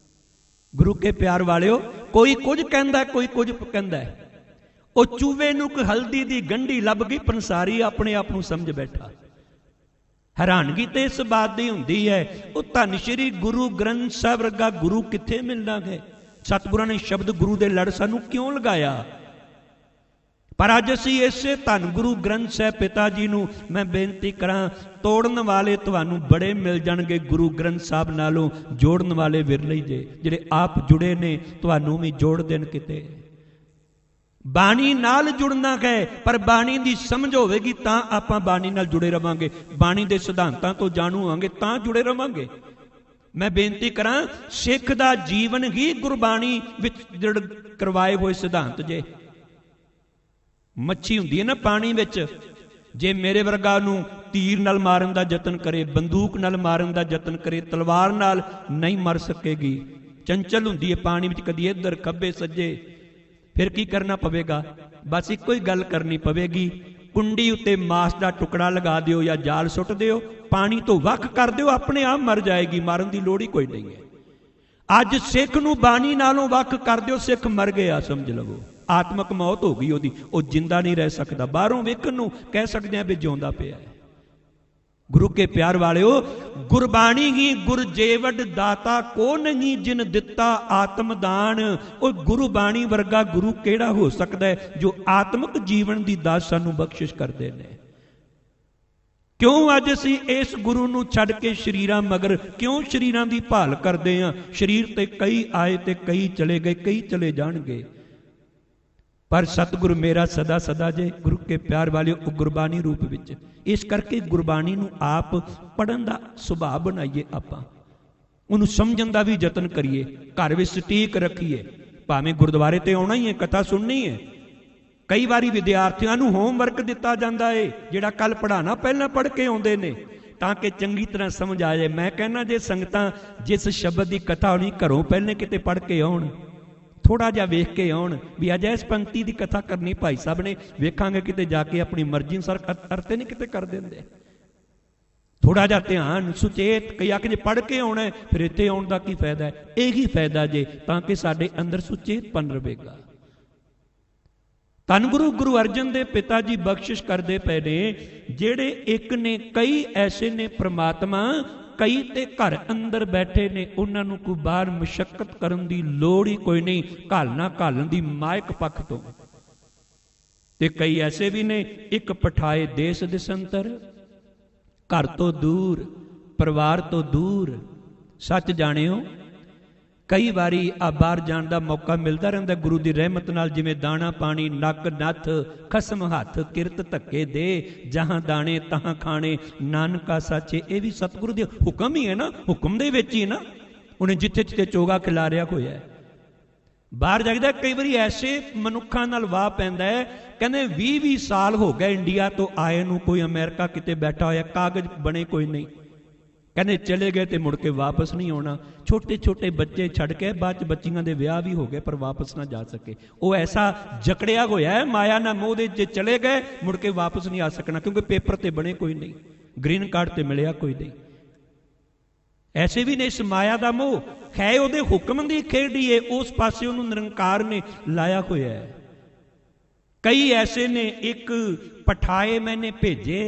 ਗੁਰੂ ਕੇ ਪਿਆਰ ਵਾਲਿਓ, ਕੋਈ ਕੁਝ ਕਹਿੰਦਾ, ਕੋਈ ਕੁਝ ਕਹਿੰਦਾ। ਉਹ ਚੂਹੇ ਨੂੰ ਕੋਈ ਹਲਦੀ ਦੀ ਗੰਢੀ ਲੱਭ ਗਈ, ਪੰਸਾਰੀ ਆਪਣੇ ਆਪ ਨੂੰ ਸਮਝ ਬੈਠਾ। ਹੈਰਾਨਗੀ ਤੇ ਇਸ ਬਾਤ ਦੀ ਹੁੰਦੀ ਹੈ, ਉਹ ਧੰਨ ਸ਼੍ਰੀ ਗੁਰੂ ਗ੍ਰੰਥ ਸਾਹਿਬ ਵਰਗਾ ਗੁਰੂ ਕਿੱਥੇ ਮਿਲਣਾ ਹੈ? ਸਤਿਗੁਰਾਂ ਨੇ ਸ਼ਬਦ ਗੁਰੂ ਦੇ ਲੜ ਸਾਨੂੰ ਕਿਉਂ ਲਗਾਇਆ? ਪਰ ਅੱਜ ਅਸੀਂ ਇਸੇ ਧੰਨ ਗੁਰੂ ਗ੍ਰੰਥ ਸਾਹਿਬ ਪਿਤਾ ਜੀ ਨੂੰ ਮੈਂ ਬੇਨਤੀ ਕਰਾਂ, ਤੋੜਨ ਵਾਲੇ ਤੁਹਾਨੂੰ ਬੜੇ ਮਿਲ ਜਾਣਗੇ, ਗੁਰੂ ਗ੍ਰੰਥ ਸਾਹਿਬ ਨਾਲੋਂ ਜੋੜਨ ਵਾਲੇ ਵਿਰਲੇ ਜੇ। ਜਿਹੜੇ ਆਪ ਜੁੜੇ ਨੇ ਤੁਹਾਨੂੰ ਵੀ ਜੋੜ ਦੇਣ ਕਿਤੇ। ਬਾਣੀ ਨਾਲ ਜੁੜਨਾ ਹੈ, ਪਰ ਬਾਣੀ ਦੀ ਸਮਝ ਹੋਵੇਗੀ ਤਾਂ ਆਪਾਂ ਬਾਣੀ ਨਾਲ ਜੁੜੇ ਰਵਾਂਗੇ। ਬਾਣੀ ਦੇ ਸਿਧਾਂਤਾਂ ਤੋਂ ਜਾਣੂ ਹੋਵਾਂਗੇ ਤਾਂ ਜੁੜੇ ਰਵਾਂਗੇ। ਮੈਂ ਬੇਨਤੀ ਕਰਾਂ, ਸਿੱਖ ਦਾ ਜੀਵਨ ਹੀ ਗੁਰਬਾਣੀ ਵਿੱਚ ਜੜ ਕਰਵਾਏ ਹੋਏ ਸਿਧਾਂਤ ਜੇ। ਮੱਛੀ ਹੁੰਦੀ ਹੈ ਨਾ ਪਾਣੀ ਵਿੱਚ, ਜੇ ਮੇਰੇ ਵਰਗਾ ਨੂੰ ਤੀਰ ਨਾਲ ਮਾਰਨ ਦਾ ਯਤਨ ਕਰੇ, ਬੰਦੂਕ ਨਾਲ ਮਾਰਨ ਦਾ ਯਤਨ ਕਰੇ, ਤਲਵਾਰ ਨਾਲ ਨਹੀਂ ਮਰ ਸਕੇਗੀ। ਚੰਚਲ ਹੁੰਦੀ ਹੈ ਪਾਣੀ ਵਿੱਚ, ਕਦੀ ਇੱਧਰ ਖੱਬੇ ਸੱਜੇ। ਫਿਰ ਕੀ ਕਰਨਾ ਪਵੇਗਾ? ਬਸ ਇੱਕੋ ਹੀ ਗੱਲ ਕਰਨੀ ਪਵੇਗੀ, ਕੁੰਡੀ ਉੱਤੇ ਮਾਸ ਦਾ ਟੁਕੜਾ ਲਗਾ ਦਿਓ ਜਾਂ ਜਾਲ ਸੁੱਟ ਦਿਓ, ਪਾਣੀ ਤੋਂ ਵੱਖ ਕਰ ਦਿਓ, ਆਪਣੇ ਆਪ ਮਰ ਜਾਏਗੀ। ਮਾਰਨ ਦੀ ਲੋੜ ਹੀ ਕੋਈ ਨਹੀਂ ਹੈ। ਅੱਜ ਸਿੱਖ ਨੂੰ ਬਾਣੀ ਨਾਲੋਂ ਵੱਖ ਕਰ ਦਿਓ, ਸਿੱਖ ਮਰ ਗਿਆ ਸਮਝ ਲਵੋ। ਆਤਮਕ ਮੌਤ ਹੋ ਗਈ ਉਹਦੀ, ਉਹ ਜਿੰਦਾ ਨਹੀਂ ਰਹਿ ਸਕਦਾ। ਬਾਹਰੋਂ ਵੇਖਣ ਨੂੰ ਕਹਿ ਸਕਦੇ ਆ ਵੀ ਜਿਉਂਦਾ ਪਿਆ ਹੈ। ਗੁਰੂ ਕੇ ਪਿਆਰ ਵਾਲਿਓ, ਗੁਰਬਾਣੀ ਹੀ ਗੁਰ ਜੇਵਡ ਦਾਤਾ ਕੋ ਨਹੀਂ ਜਿਨ ਦਿੱਤਾ ਆਤਮ ਦਾਨ। ਉਹ ਗੁਰੂ ਬਾਣੀ ਵਰਗਾ ਗੁਰੂ ਕਿਹੜਾ ਹੋ ਸਕਦਾ ਹੈ ਜੋ ਆਤਮਿਕ ਜੀਵਨ ਦੀ ਦਾਤ ਸਾਨੂੰ ਬਖਸ਼ਿਸ਼ ਕਰਦੇ ਨੇ। ਕਿਉਂ ਅੱਜ ਅਸੀਂ ਇਸ ਗੁਰੂ ਨੂੰ ਛੱਡ ਕੇ ਸ਼ਰੀਰਾਂ ਮਗਰ ਕਿਉਂ ਸ਼ਰੀਰਾਂ ਦੀ ਭਾਲ ਕਰਦੇ ਹਾਂ? ਸ਼ਰੀਰ ਤੇ ਕਈ ਆਏ ਤੇ ਕਈ ਚਲੇ ਗਏ, ਕਈ ਚਲੇ ਜਾਣਗੇ, ਪਰ ਸਤਿਗੁਰੂ ਮੇਰਾ ਸਦਾ ਸਦਾ ਜੇ। ਗੁਰੂ ਕੇ ਪਿਆਰ ਵਾਲਿਓ, ਉਹ ਗੁਰਬਾਣੀ ਰੂਪ ਵਿੱਚ। ਇਸ ਕਰਕੇ ਗੁਰਬਾਣੀ ਨੂੰ ਆਪ ਪੜ੍ਹਨ ਦਾ ਸੁਭਾਅ ਬਣਾਈਏ, ਆਪਾਂ ਉਹਨੂੰ ਸਮਝਣ ਦਾ ਵੀ ਯਤਨ ਕਰੀਏ, ਘਰ ਵਿੱਚ ਸਟੀਕ ਰੱਖੀਏ। ਭਾਵੇਂ ਗੁਰਦੁਆਰੇ ਤੇ ਆਉਣਾ ਹੀ ਹੈ, ਕਥਾ ਸੁਣਨੀ ਹੈ। ਕਈ ਵਾਰੀ ਵਿਦਿਆਰਥੀਆਂ ਨੂੰ ਹੋਮਵਰਕ ਦਿੱਤਾ ਜਾਂਦਾ ਏ, ਜਿਹੜਾ ਕੱਲ ਪੜ੍ਹਾਣਾ ਪਹਿਲਾਂ ਪੜ੍ਹ ਕੇ ਆਉਂਦੇ ਨੇ ਤਾਂ ਕਿ ਚੰਗੀ ਤਰ੍ਹਾਂ ਸਮਝ ਆ ਜਾਏ। ਮੈਂ ਕਹਿੰਦਾ, ਜੇ ਸੰਗਤਾਂ ਜਿਸ ਸ਼ਬਦ ਦੀ ਕਥਾ ਹੋਣੀ ਘਰੋਂ ਪਹਿਲੇ ਕਿਤੇ ਪੜ੍ਹ ਕੇ ਆਉਣ, ਥੋੜਾ ਜਿਹਾ ਵੇਖ ਕੇ ਆਉਣ ਵੀ ਅੱਜ ਇਸ ਪੰਕਤੀ ਦੀ ਕਥਾ ਕਰਨੀ ਭਾਈ ਸਾਹਿਬ ਨੇ, ਵੇਖਾਂਗੇ ਕਿਤੇ ਜਾ ਕੇ ਆਪਣੀ ਮਰਜ਼ੀ ਅਨੁਸਾਰ ਅਰਤੇ ਨਹੀਂ ਕਿਤੇ ਕਰ ਦਿੰਦੇ। ਥੋੜਾ ਜਿਹਾ ਧਿਆਨ ਸੁਚੇਤ, ਕਈ ਆਖ ਜੇ ਪੜ੍ਹ ਕੇ ਆਉਣਾ ਫਿਰ ਇੱਥੇ ਆਉਣ ਦਾ ਕੀ ਫਾਇਦਾ ਹੈ? ਇਹੀ ਫਾਇਦਾ ਜੇ, ਤਾਂ ਕਿ ਸਾਡੇ ਅੰਦਰ ਸੁਚੇਤਪਨ ਰਹੇਗਾ। ਧੰਨ ਗੁਰੂ ਗੁਰੂ ਅਰਜਨ ਦੇ ਪਿਤਾ ਜੀ ਬਖਸ਼ਿਸ਼ ਕਰਦੇ ਪਏ ਨੇ, ਜਿਹੜੇ ਇੱਕ ਨੇ, ਕਈ ਐਸੇ ਨੇ ਪ੍ਰਮਾਤਮਾ, ਕਈ ਤੇ ਘਰ ਅੰਦਰ ਬੈਠੇ ਨੇ, ਉਹਨਾਂ ਨੂੰ ਕੋਈ ਬਾਹਰ ਮੁਸ਼ੱਕਤ ਕਰਨ ਦੀ ਲੋੜ ਹੀ ਕੋਈ ਨਹੀਂ, ਘਾਲਣ ਦੀ ਮਾਇਕ ਪੱਖ ਤੋਂ। ਤੇ ਕਈ ਐਸੇ ਵੀ ਨੇ, ਇੱਕ ਪਠਾਏ ਦੇਸ ਦਿਸੰਤਰ, ਘਰ ਤੋਂ ਦੂਰ, ਪਰਿਵਾਰ ਤੋਂ ਦੂਰ। ਸੱਚ ਜਾਣਿਓ, ਕਈ ਵਾਰੀ ਆ ਬਾਹਰ ਜਾਣ ਦਾ ਮੌਕਾ ਮਿਲਦਾ ਰਹਿੰਦਾ ਗੁਰੂ ਦੀ ਰਹਿਮਤ ਨਾਲ। ਜਿਵੇਂ ਦਾਣਾ ਪਾਣੀ, ਨੱਕ ਨੱਥ, ਖਸਮ ਹੱਥ, ਕਿਰਤ ਧੱਕੇ ਦੇ, ਜਹਾਂ ਦਾਣੇ ਤਹਾਂ ਖਾਣੇ, ਨਾਨਕਾ ਸਾਚੇ। ਇਹ ਵੀ ਸਤਿਗੁਰੂ ਦੇ ਹੁਕਮ ਹੀ ਹੈ ਨਾ, ਹੁਕਮ ਦੇ ਵਿੱਚ ਹੀ ਨਾ ਉਹਨੇ ਜਿੱਥੇ ਜਿੱਥੇ ਚੋਗਾ ਖਿਲਾਰਿਆ ਹੋਇਆ। ਬਾਹਰ ਜਾਈਦਾ, ਕਈ ਵਾਰੀ ਐਸੇ ਮਨੁੱਖਾਂ ਨਾਲ ਵਾਹ ਪੈਂਦਾ ਹੈ, ਕਹਿੰਦੇ 20-20 ਸਾਲ ਹੋ ਗਏ ਇੰਡੀਆ ਤੋਂ ਆਏ ਨੂੰ, ਕੋਈ ਅਮਰੀਕਾ ਕਿਤੇ ਬੈਠਾ ਹੋਇਆ, ਕਾਗਜ਼ ਬਣੇ ਕੋਈ ਨਹੀਂ। ਕਹਿੰਦੇ ਚਲੇ ਗਏ ਤੇ ਮੁੜ ਕੇ ਵਾਪਸ ਨਹੀਂ ਆਉਣਾ। ਛੋਟੇ ਛੋਟੇ ਬੱਚੇ ਛੱਡ ਕੇ ਬਾਅਦ ਚ ਬੱਚੀਆਂ ਦੇ ਵਿਆਹ ਵੀ ਹੋ ਗਏ ਪਰ ਵਾਪਸ ਨਾ ਜਾ ਸਕੇ। ਉਹ ਐਸਾ ਜਕੜਿਆ ਹੋਇਆ ਹੈ ਮਾਇਆ ਨਾਲ ਮੋਹ ਦੇ, ਜੇ ਚਲੇ ਗਏ ਮੁੜ ਕੇ ਵਾਪਸ ਨਹੀਂ ਆ ਸਕਣਾ, ਕਿਉਂਕਿ ਪੇਪਰ ਤੇ ਬਣੇ ਕੋਈ ਨਹੀਂ, ਗ੍ਰੀਨ ਕਾਰਡ ਤੇ ਮਿਲਿਆ ਕੋਈ ਨਹੀਂ। ਐਸੇ ਵੀ ਨੇ ਇਸ ਮਾਇਆ ਦਾ ਮੋਹ ਹੈ, ਉਹਦੇ ਹੁਕਮ ਦੀ ਖੇਡੀ ਏ, ਉਸ ਪਾਸੇ ਉਹਨੂੰ ਨਿਰੰਕਾਰ ਨੇ ਲਾਇਆ ਹੋਇਆ ਹੈ। ਕਈ ਐਸੇ ਨੇ, ਇੱਕ ਪਠਾਏ ਮੈਨੇ ਭੇਜੇ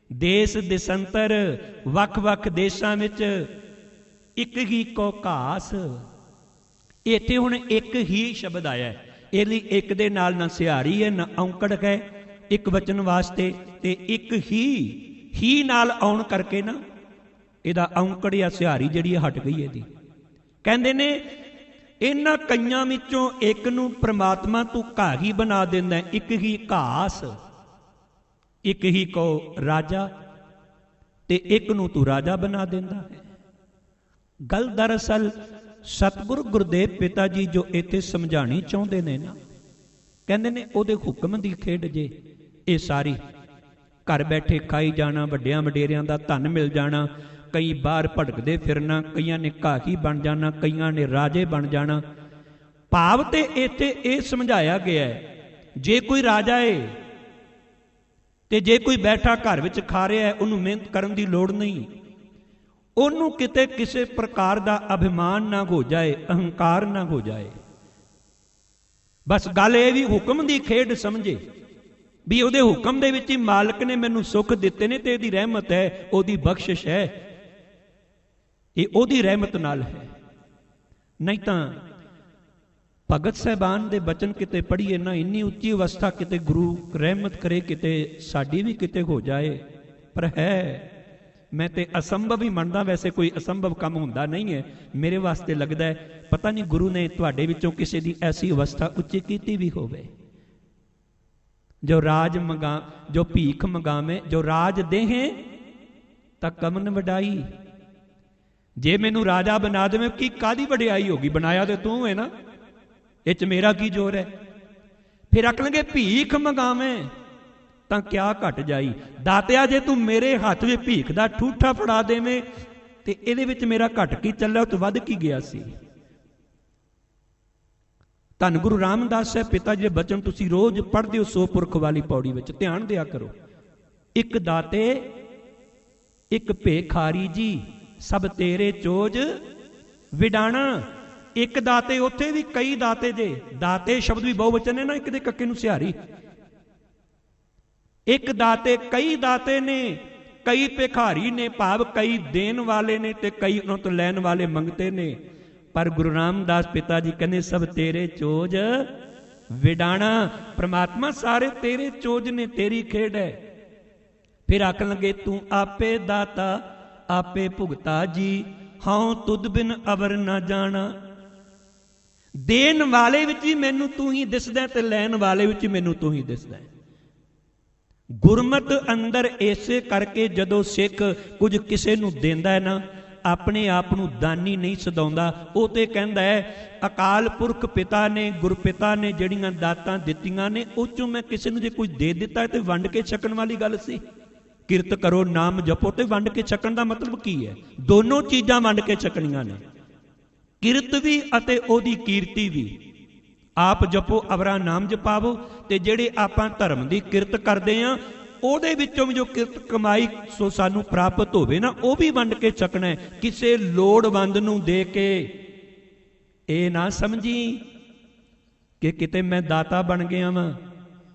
ਦੇਸ ਦਿਸੰਤਰ, ਵੱਖ-ਵੱਖ ਦੇਸ਼ਾਂ ਵਿੱਚ ਇੱਕ ਹੀ ਕੋ ਘਾਸ। ਇੱਥੇ ਹੁਣ ਇੱਕ ਹੀ ਸ਼ਬਦ ਆਇਆ ਹੈ, ਇਹ ਲਈ ਇੱਕ ਦੇ ਨਾਲ ਨਾ ਸਿਹਾਰੀ ਹੈ ਨਾ ਔਂਕੜ ਹੈ, ਇੱਕ ਵਚਨ ਵਾਸਤੇ, ਤੇ ਇੱਕ ਹੀ ਨਾਲ ਆਉਣ ਕਰਕੇ ਨਾ ਇਹਦਾ ਔਂਕੜ ਜਾਂ ਸਿਹਾਰੀ ਜਿਹੜੀ ਹਟ ਗਈ ਇਹਦੀ। ਕਹਿੰਦੇ ਨੇ ਇਹਨਾਂ ਕਈਆਂ ਵਿੱਚੋਂ ਇੱਕ ਨੂੰ ਪ੍ਰਮਾਤਮਾ ਤੂੰ ਘਾਹੀ ਬਣਾ ਦਿੰਦਾ, ਇੱਕ ਹੀ ਘਾਸ, ਇੱਕ ਹੀ ਕੋ ਰਾਜਾ, ਤੇ ਇੱਕ ਨੂੰ ਤੂੰ ਰਾਜਾ ਬਣਾ ਦਿੰਦਾ ਹੈ। ਗੱਲ ਦਰਅਸਲ ਸਤਿਗੁਰੂ ਗੁਰਦੇਵ ਪਿਤਾ ਜੀ ਜੋ ਇੱਥੇ ਸਮਝਾਣੀ ਚਾਹੁੰਦੇ ਨੇ ਨਾ, ਕਹਿੰਦੇ ਨੇ ਉਹਦੇ ਹੁਕਮ ਦੀ ਖੇਡ ਜੇ ਇਹ ਸਾਰੀ, ਘਰ ਬੈਠੇ ਖਾਈ ਜਾਣਾ, ਵੱਡਿਆਂ ਵਡੇਰਿਆਂ ਦਾ ਧਨ ਮਿਲ ਜਾਣਾ, ਕਈ ਬਾਹਰ ਭਟਕਦੇ ਫਿਰਨਾ, ਕਈਆਂ ਨੇ ਘਾਹੀ ਬਣ ਜਾਣਾ, ਕਈਆਂ ਨੇ ਰਾਜੇ ਬਣ ਜਾਣਾ। ਭਾਵ ਤੇ ਇੱਥੇ ਇਹ ਸਮਝਾਇਆ ਗਿਆ ਹੈ, ਜੇ ਕੋਈ ਰਾਜਾ ਏ ਤੇ ਜੇ ਕੋਈ ਬੈਠਾ ਘਰ ਵਿੱਚ ਖਾ ਰਿਹਾ ਹੈ, ਉਹਨੂੰ ਮਿਹਨਤ ਕਰਨ ਦੀ ਲੋੜ ਨਹੀਂ, ਉਹਨੂੰ ਕਿਤੇ ਕਿਸੇ ਪ੍ਰਕਾਰ ਦਾ ਅਭਿਮਾਨ ਨਾ ਹੋ ਜਾਏ, ਅਹੰਕਾਰ ਨਾ ਹੋ ਜਾਏ। ਬਸ ਗੱਲ ਇਹ ਵੀ ਹੁਕਮ ਦੀ ਖੇਡ ਸਮਝੇ ਵੀ ਉਹਦੇ ਹੁਕਮ ਦੇ ਵਿੱਚ ਹੀ ਮਾਲਕ ਨੇ ਮੈਨੂੰ ਸੁੱਖ ਦਿੱਤੇ ਨੇ ਤੇ ਇਹਦੀ ਰਹਿਮਤ ਹੈ, ਉਹਦੀ ਬਖਸ਼ਿਸ਼ ਹੈ, ਇਹ ਉਹਦੀ ਰਹਿਮਤ ਨਾਲ ਹੈ। ਨਹੀਂ ਤਾਂ ਭਗਤ ਸਾਹਿਬਾਨ ਦੇ ਬਚਨ ਕਿਤੇ ਪੜ੍ਹੀਏ ਨਾ, ਇੰਨੀ ਉੱਚੀ ਅਵਸਥਾ ਕਿਤੇ ਗੁਰੂ ਰਹਿਮਤ ਕਰੇ ਕਿਤੇ ਸਾਡੀ ਵੀ ਕਿਤੇ ਹੋ ਜਾਏ, ਪਰ ਹੈ ਮੈਂ ਤੇ ਅਸੰਭਵ ਹੀ ਮੰਨਦਾ। ਵੈਸੇ ਕੋਈ ਅਸੰਭਵ ਕੰਮ ਹੁੰਦਾ ਨਹੀਂ ਹੈ, ਮੇਰੇ ਵਾਸਤੇ ਲੱਗਦਾ ਹੈ ਪਤਾ ਨਹੀਂ ਗੁਰੂ ਨੇ ਤੁਹਾਡੇ ਵਿੱਚੋਂ ਕਿਸੇ ਦੀ ਐਸੀ ਅਵਸਥਾ ਉੱਚੀ ਕੀਤੀ ਵੀ ਹੋਵੇ, ਜੋ ਰਾਜ ਮੰਗਾ, ਜੋ ਭੀਖ ਮੰਗਾਵੇਂ, ਜੋ ਰਾਜ ਦੇਹੇ ਤਾਂ ਕਮਨ ਵਡਾਈ। ਜੇ ਮੈਨੂੰ ਰਾਜਾ ਬਣਾ ਦੇਵੇਂ ਕੀ ਕਾਹਦੀ ਵਡਿਆਈ ਹੋਗੀ, ਬਣਾਇਆ ਤੇ ਤੂੰ ਹੈ ਨਾ, ਇਹ ਚ ਮੇਰਾ ਕੀ ਜ਼ੋਰ ਹੈ। ਫਿਰ ਆਖਣਗੇ ਭੀਖ ਮੰਗਾਵੇਂ ਤਾਂ ਕਿਆ ਘਟ ਜਾਈ। ਦਾਤਿਆ ਜੇ ਤੂੰ ਮੇਰੇ ਹੱਥ ਵਿੱਚ ਭੀਖ ਦਾ ਠੂਠਾ ਫੜਾ ਦੇਵੇਂ ਤੇ ਇਹਦੇ ਵਿੱਚ ਮੇਰਾ ਘਟ ਕੀ ਚੱਲਿਆ, ਉਹ ਤੋਂ ਵੱਧ ਕੀ ਗਿਆ ਸੀ। ਧੰਨ ਗੁਰੂ ਰਾਮਦਾਸ ਸਾਹਿਬ ਪਿਤਾ ਜੀ ਦੇ ਬਚਨ ਤੁਸੀਂ ਰੋਜ਼ ਪੜ੍ਹਦੇ ਹੋ, ਸੋ ਪੁਰਖ ਵਾਲੀ ਪੌੜੀ ਵਿੱਚ ਧਿਆਨ ਦਿਆ ਕਰੋ। ਇੱਕ ਦਾਤੇ ਇੱਕ ਭੇਖਾਰੀ ਜੀ, ਸਭ ਤੇਰੇ ਚੋਜ ਵਿਡਾਣਾ। ਇੱਕ ਦਾਤੇ, ਉੱਥੇ ਵੀ ਕਈ ਦਾਤੇ ਜੇ, ਦਾਤੇ ਸ਼ਬਦ ਵੀ ਬਹੁਵਚਨ ਨੇ ਨਾ, ਇੱਕ ਦੇ ਕੱਕੇ ਨੂੰ ਸਿਹਾਰੀ। ਇੱਕ ਦਾਤੇ, ਕਈ ਦਾਤੇ ਨੇ, ਕਈ ਭਿਖਾਰੀ ਨੇ, ਭਾਵ ਕਈ ਦੇਣ ਵਾਲੇ ਨੇ ਤੇ ਕਈ ਉਹਨਾਂ ਤੋਂ ਲੈਣ ਵਾਲੇ ਮੰਗਤੇ ਨੇ। ਪਰ ਗੁਰੂ ਰਾਮਦਾਸ ਪਿਤਾ ਜੀ ਕਹਿੰਦੇ ਸਭ ਤੇਰੇ ਚੋਜ ਵਿਡਾਣਾ। ਪ੍ਰਮਾਤਮਾ ਸਾਰੇ ਤੇਰੇ ਚੋਜ ਨੇ, ਤੇਰੀ ਖੇਡ ਹੈ। ਫਿਰ ਆਖਣ ਲੱਗੇ ਤੂੰ ਆਪੇ ਦਾਤਾ ਆਪੇ ਭੁਗਤਾ ਜੀ, ਹਉ ਤੁਧ ਬਿਨ ਅਵਰ ਨਾ ਜਾਣਾ। ਦੇਣ ਵਾਲੇ ਵਿੱਚ ਹੀ ਮੈਨੂੰ ਤੂੰ ਹੀ ਦਿਸਦਾ ਤੇ ਲੈਣ ਵਾਲੇ ਵਿੱਚ ਹੀ ਮੈਨੂੰ ਤੂੰ ਹੀ ਦਿਸਦਾ। ਗੁਰਮਤ ਅੰਦਰ ਇਸੇ ਕਰਕੇ ਜਦੋਂ ਸਿੱਖ ਕੁਝ ਕਿਸੇ ਨੂੰ ਦਿੰਦਾ ਹੈ ਨਾ, ਆਪਣੇ ਆਪ ਨੂੰ ਦਾਨੀ ਨਹੀਂ ਸਦਾਉਂਦਾ। ਉਹ ਤੇ ਕਹਿੰਦਾ ਹੈ ਅਕਾਲ ਪੁਰਖ ਪਿਤਾ ਨੇ, ਗੁਰਪਿਤਾ ਨੇ ਜਿਹੜੀਆਂ ਦਾਤਾਂ ਦਿੱਤੀਆਂ ਨੇ, ਉਹ ਚੋਂ ਮੈਂ ਕਿਸੇ ਨੂੰ ਜੇ ਕੁਝ ਦੇ ਦਿੱਤਾ ਤੇ ਵੰਡ ਕੇ ਛਕਣ ਵਾਲੀ ਗੱਲ ਸੀ। ਕਿਰਤ ਕਰੋ, ਨਾਮ ਜਪੋ ਤੇ ਵੰਡ ਕੇ ਛਕਣ ਦਾ ਮਤਲਬ ਕੀ ਹੈ? ਦੋਨੋਂ ਚੀਜ਼ਾਂ ਵੰਡ ਕੇ ਛਕਣੀਆਂ ਨੇ, ਕਿਰਤ ਵੀ ਅਤੇ ਉਹਦੀ ਕੀਰਤੀ ਵੀ। ਆਪ ਜਪੋ ਅਵਰਾ ਨਾਮ ਜਪਾਵੋ, ਤੇ ਜਿਹੜੇ ਆਪਾਂ ਧਰਮ ਦੀ ਕਿਰਤ ਕਰਦੇ ਆ ਉਹਦੇ ਵਿੱਚੋਂ ਵੀ ਜੋ ਕਿਰਤ ਕਮਾਈ ਸੋ ਸਾਨੂੰ ਪ੍ਰਾਪਤ ਹੋਵੇ ਨਾ, ਉਹ ਵੀ ਵੰਡ ਕੇ ਛਕਣਾ ਹੈ। ਕਿਸੇ ਲੋੜਵੰਦ ਨੂੰ ਦੇ ਕੇ ਇਹ ਨਾ ਸਮਝੀ ਕਿ ਕਿਤੇ ਮੈਂ ਦਾਤਾ ਬਣ ਗਿਆ ਵਾਂ।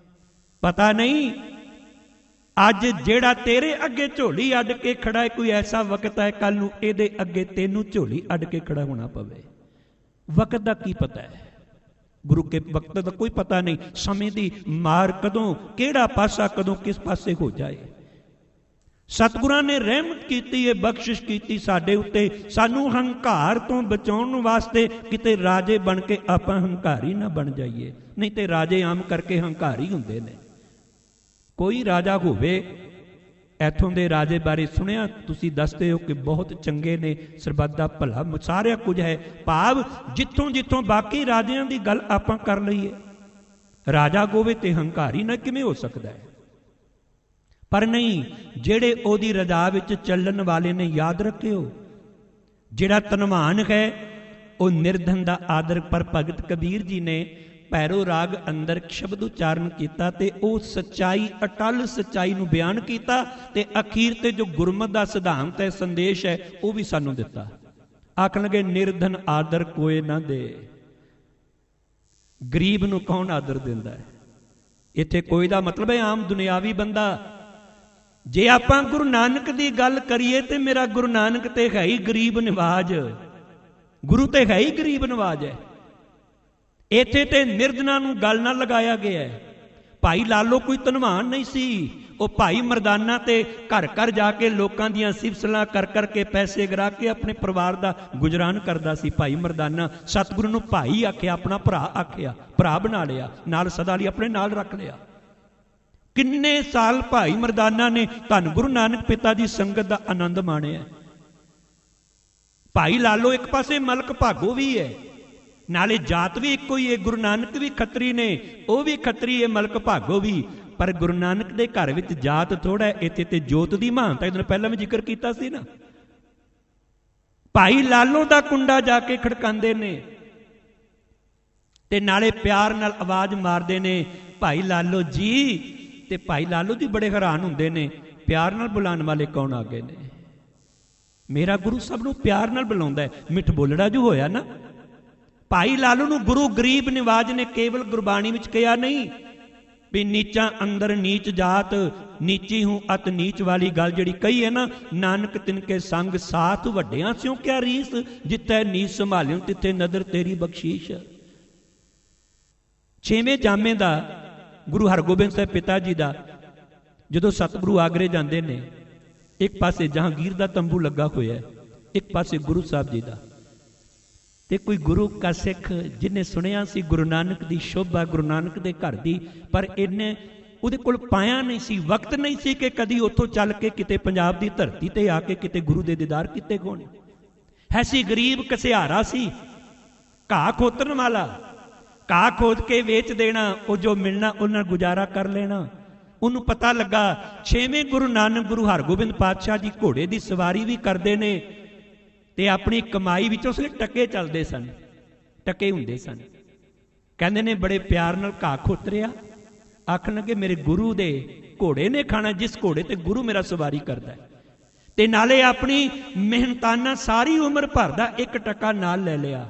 ਪਤਾ ਨਹੀਂ ਅੱਜ ਜਿਹੜਾ ਤੇਰੇ ਅੱਗੇ ਝੋਲੀ ਅੱਡ ਕੇ ਖੜਾ ਹੈ, ਕੋਈ ਐਸਾ ਵਕਤ ਹੈ ਕੱਲ ਨੂੰ ਇਹਦੇ ਅੱਗੇ ਤੈਨੂੰ ਝੋਲੀ ਅੱਡ ਕੇ ਖੜਾ ਹੋਣਾ ਪਵੇ। ਵਕਤ ਦਾ ਕੀ ਪਤਾ ਹੈ? ਗੁਰੂ ਕੇ ਵਕਤ ਦਾ ਕੋਈ ਪਤਾ ਨਹੀਂ। ਸਮੇਂ ਦੀ ਮਾਰ ਕਦੋਂ, ਕਿਹੜਾ ਪਾਸਾ ਕਦੋਂ ਕਿਸ ਪਾਸੇ ਹੋ ਜਾਏ। ਸਤਿਗੁਰਾਂ ਨੇ ਰਹਿਮਤ ਕੀਤੀ ਹੈ, ਬਖਸ਼ਿਸ਼ ਕੀਤੀ ਸਾਡੇ ਉੱਤੇ, ਸਾਨੂੰ ਹੰਕਾਰ ਤੋਂ ਬਚਾਉਣ ਵਾਸਤੇ। ਕਿਤੇ ਰਾਜੇ ਬਣ ਕੇ ਆਪਾਂ ਹੰਕਾਰੀ ਨਾ ਬਣ ਜਾਈਏ, ਨਹੀਂ ਤੇ ਰਾਜੇ ਆਮ ਕਰਕੇ ਹੰਕਾਰੀ ਹੁੰਦੇ ਨੇ। ਕੋਈ ਰਾਜਾ ਹੋਵੇ, ਇੱਥੋਂ ਦੇ ਰਾਜੇ ਬਾਰੇ ਸੁਣਿਆ ਤੁਸੀਂ? ਦੱਸਦੇ ਹੋ ਕਿ ਬਹੁਤ ਚੰਗੇ ਨੇ, ਸਰਬੱਤ ਦਾ ਭਲਾ, ਸਾਰਿਆ ਕੁਝ ਹੈ। ਭਾਵ ਜਿੱਥੋਂ ਜਿੱਥੋਂ ਬਾਕੀ ਰਾਜਿਆਂ ਦੀ ਗੱਲ ਆਪਾਂ ਕਰ ਲਈਏ, ਰਾਜਾ ਹੋਵੇ ਤੇ ਹੰਕਾਰੀ ਨਾ ਕਿਵੇਂ ਹੋ ਸਕਦਾ ਹੈ? पर नहीं, ਜਿਹੜੇ ਉਹਦੀ ਰਜ਼ਾ ਵਿੱਚ ਚੱਲਣ ਵਾਲੇ ਨੇ, ਯਾਦ ਰੱਖਿਓ, ਜਿਹੜਾ ਧਨਵਾਨ ਹੈ ਉਹ ਨਿਰਧਨ ਦਾ ਆਦਰ। ਪਰ ਭਗਤ ਕਬੀਰ ਜੀ ਨੇ ਭੈਰੋ ਰਾਗ ਅੰਦਰ ਸ਼ਬਦ ਉਚਾਰਨ ਕੀਤਾ ਤੇ ਉਹ ਸੱਚਾਈ, ਅਟਲ ਸੱਚਾਈ ਨੂੰ ਬਿਆਨ ਕੀਤਾ ਤੇ ਅਖੀਰ ਤੇ ਜੋ ਗੁਰਮਤਿ ਦਾ ਸਿਧਾਂਤ ਹੈ, ਸੰਦੇਸ਼ ਹੈ, ਉਹ ਵੀ ਸਾਨੂੰ ਦਿੱਤਾ। ਆਖਣ ਲੱਗੇ ਨਿਰਧਨ ਆਦਰ ਕੋਏ ਨਾ ਦੇ। ਗਰੀਬ ਨੂੰ ਕੌਣ ਆਦਰ ਦਿੰਦਾ ਹੈ? ਇੱਥੇ ਕੋਈ ਦਾ ਮਤਲਬ ਹੈ ਆਮ ਦੁਨਿਆਵੀ ਬੰਦਾ। ਜੇ ਆਪਾਂ ਗੁਰੂ ਨਾਨਕ ਦੀ ਗੱਲ ਕਰੀਏ ਤੇ ਮੇਰਾ ਗੁਰੂ ਨਾਨਕ ਤੇ ਹੈ ਹੀ ਗਰੀਬ ਨਿਵਾਜ, ਗੁਰੂ ਤੇ ਹੈ ਹੀ ਗਰੀਬ ਨਿਵਾਜ ਹੈ। ਇੱਥੇ ਤੇ ਨਿਰਧਨਾਂ ਨੂੰ ਗੱਲ ਨਾਲ ਲਗਾਇਆ ਗਿਆ ਹੈ। ਭਾਈ ਲਾਲੋ ਕੋਈ ਧਨਵਾਨ ਨਹੀਂ ਸੀ, ਉਹ ਭਾਈ ਮਰਦਾਨਾ ਤੇ ਘਰ ਘਰ ਜਾ ਕੇ ਲੋਕਾਂ ਦੀਆਂ ਸਿਫਤਸਲਾਹਾਂ ਕਰ ਕਰਕੇ ਪੈਸੇ ਗਰਾ ਕੇ ਆਪਣੇ ਪਰਿਵਾਰ ਦਾ ਗੁਜ਼ਰਾਨ ਕਰਦਾ ਸੀ। ਭਾਈ ਮਰਦਾਨਾ ਸਤਿਗੁਰੂ ਨੂੰ ਭਾਈ ਆਖਿਆ, ਆਪਣਾ ਭਰਾ ਆਖਿਆ, ਭਰਾ ਬਣਾ ਲਿਆ, ਨਾਲ ਸਦਾ ਲਈ ਆਪਣੇ ਨਾਲ ਰੱਖ ਲਿਆ। ਕਿੰਨੇ ਸਾਲ ਭਾਈ ਮਰਦਾਨਾ ਨੇ ਧੰਨ ਗੁਰੂ ਨਾਨਕ ਪਿਤਾ ਦੀ ਸੰਗਤ ਦਾ ਆਨੰਦ ਮਾਣਿਆ। ਭਾਈ ਲਾਲੋ ਇੱਕ ਪਾਸੇ ਮਲਕ ਭਾਗੋ ਵੀ ਹੈ, ਨਾਲੇ ਜਾਤ ਵੀ ਇੱਕੋ ਹੀ ਹੈ। ਗੁਰੂ ਨਾਨਕ ਵੀ ਖੱਤਰੀ ਨੇ, ਉਹ ਵੀ ਖੱਤਰੀ ਹੈ, ਮਲਕ ਭਾਗੋ ਵੀ। ਪਰ ਗੁਰੂ ਨਾਨਕ ਦੇ ਘਰ ਵਿੱਚ ਜਾਤ ਥੋੜਾ ਹੈ, ਇੱਥੇ ਤੇ ਜੋਤ ਦੀ ਮਹਾਨਤਾ ਇਹਨੂੰ ਪਹਿਲਾਂ ਵੀ ਜ਼ਿਕਰ ਕੀਤਾ ਸੀ ਨਾ। ਭਾਈ ਲਾਲੋ ਦਾ ਕੁੰਡਾ ਜਾ ਕੇ ਖੜਕਾਉਂਦੇ ਨੇ ਤੇ ਨਾਲੇ ਪਿਆਰ ਨਾਲ ਆਵਾਜ਼ ਮਾਰਦੇ ਨੇ, ਭਾਈ ਲਾਲੋ ਜੀ। ਤੇ ਭਾਈ ਲਾਲੋ ਜੀ ਬੜੇ ਹੈਰਾਨ ਹੁੰਦੇ ਨੇ, ਪਿਆਰ ਨਾਲ ਬੁਲਾਉਣ ਵਾਲੇ ਕੌਣ ਆ ਗਏ ਨੇ? ਮੇਰਾ ਗੁਰੂ ਸਭ ਨੂੰ ਪਿਆਰ ਨਾਲ ਬੁਲਾਉਂਦਾ ਹੈ। ਮਿੱਠ ਬੋਲੜਾ ਜੋ ਹੋਇਆ ਨਾ, ਭਾਈ ਲਾਲੋ ਨੂੰ ਗੁਰੂ ਗਰੀਬ ਨਿਵਾਜ ਨੇ ਕੇਵਲ ਗੁਰਬਾਣੀ ਵਿੱਚ ਕਿਹਾ ਨਹੀਂ ਵੀ ਨੀਚਾਂ ਅੰਦਰ ਨੀਚ ਜਾਤ, ਨੀਚੀ ਹੂੰ ਅਤ ਨੀਚ ਵਾਲੀ ਗੱਲ ਜਿਹੜੀ ਕਹੀ ਹੈ ਨਾ, ਨਾਨਕ ਤਿਨਕੇ ਸੰਗ ਸਾਥ ਵੱਡਿਆਂ ਸਿਉ ਕਿਆ ਰੀਸ, ਜਿੱਥੇ ਨੀਚ ਸੰਭਾਲਿਓ ਤਿੱਥੇ ਨਦਰ ਤੇਰੀ ਬਖਸ਼ੀਸ਼। ਛੇਵੇਂ ਜਾਮੇ ਦਾ ਗੁਰੂ ਹਰਗੋਬਿੰਦ ਸਾਹਿਬ ਪਿਤਾ ਜੀ ਦਾ ਜਦੋਂ ਸਤਿਗੁਰੂ ਆਗਰੇ ਜਾਂਦੇ ਨੇ, ਇੱਕ ਪਾਸੇ ਜਹਾਂਗੀਰ ਦਾ ਤੰਬੂ ਲੱਗਾ ਹੋਇਆ, ਇੱਕ ਪਾਸੇ ਗੁਰੂ ਸਾਹਿਬ ਜੀ ਦਾ। ਤੇ ਕੋਈ ਗੁਰੂ ਕਾ ਸਿੱਖ ਜਿਹਨੇ ਸੁਣਿਆ ਸੀ ਗੁਰੂ ਨਾਨਕ ਦੀ ਸ਼ੋਭਾ, ਗੁਰੂ ਨਾਨਕ ਦੇ ਘਰ ਦੀ, ਪਰ ਇਹਨੇ ਉਹਦੇ ਕੋਲ ਪਾਇਆ ਨਹੀਂ ਸੀ, ਵਕਤ ਨਹੀਂ ਸੀ ਕਿ ਕਦੀ ਉੱਥੋਂ ਚੱਲ ਕੇ ਕਿਤੇ ਪੰਜਾਬ ਦੀ ਧਰਤੀ ਤੇ ਆ ਕੇ ਕਿਤੇ ਗੁਰੂ ਦੇ ਦੀਦਾਰ ਕੀਤੇ ਹੋਣ। ਹੈ ਸੀ ਗਰੀਬ ਘਸਿਆਰਾ ਸੀ, ਘਾਹ ਖੋਤਰਨ ਵਾਲਾ, ਘਾਹ ਖੋਦ ਕੇ ਵੇਚ ਦੇਣਾ, ਉਹ ਜੋ ਮਿਲਣਾ ਉਹਨਾਂ ਗੁਜ਼ਾਰਾ ਕਰ ਲੈਣਾ। ਉਹਨੂੰ ਪਤਾ ਲੱਗਾ ਛੇਵੇਂ ਗੁਰੂ ਨਾਨਕ ਗੁਰੂ ਹਰਗੋਬਿੰਦ ਪਾਤਸ਼ਾਹ ਜੀ ਘੋੜੇ ਦੀ ਸਵਾਰੀ ਵੀ ਕਰਦੇ ਨੇ ਤੇ ਆਪਣੀ ਕਮਾਈ ਵਿੱਚ ਉਸਲੇ ਟਕੇ ਚੱਲਦੇ ਸਨ, ਟਕੇ ਹੁੰਦੇ ਸਨ। ਕਹਿੰਦੇ ਨੇ ਬੜੇ ਪਿਆਰ ਨਾਲ ਘਾਹ ਖੋਤਰਿਆ, ਆਖਣ ਲੱਗੇ ਮੇਰੇ ਗੁਰੂ ਦੇ ਘੋੜੇ ਨੇ ਖਾਣਾ, ਜਿਸ ਘੋੜੇ ਤੇ ਗੁਰੂ ਮੇਰਾ ਸਵਾਰੀ ਕਰਦਾ ਹੈ। ਤੇ ਨਾਲੇ ਆਪਣੀ ਮਿਹਨਤਾਨਾ ਸਾਰੀ ਉਮਰ ਭਰ ਦਾ ਇੱਕ ਟਕਾ ਨਾਲ ਲੈ ਲਿਆ।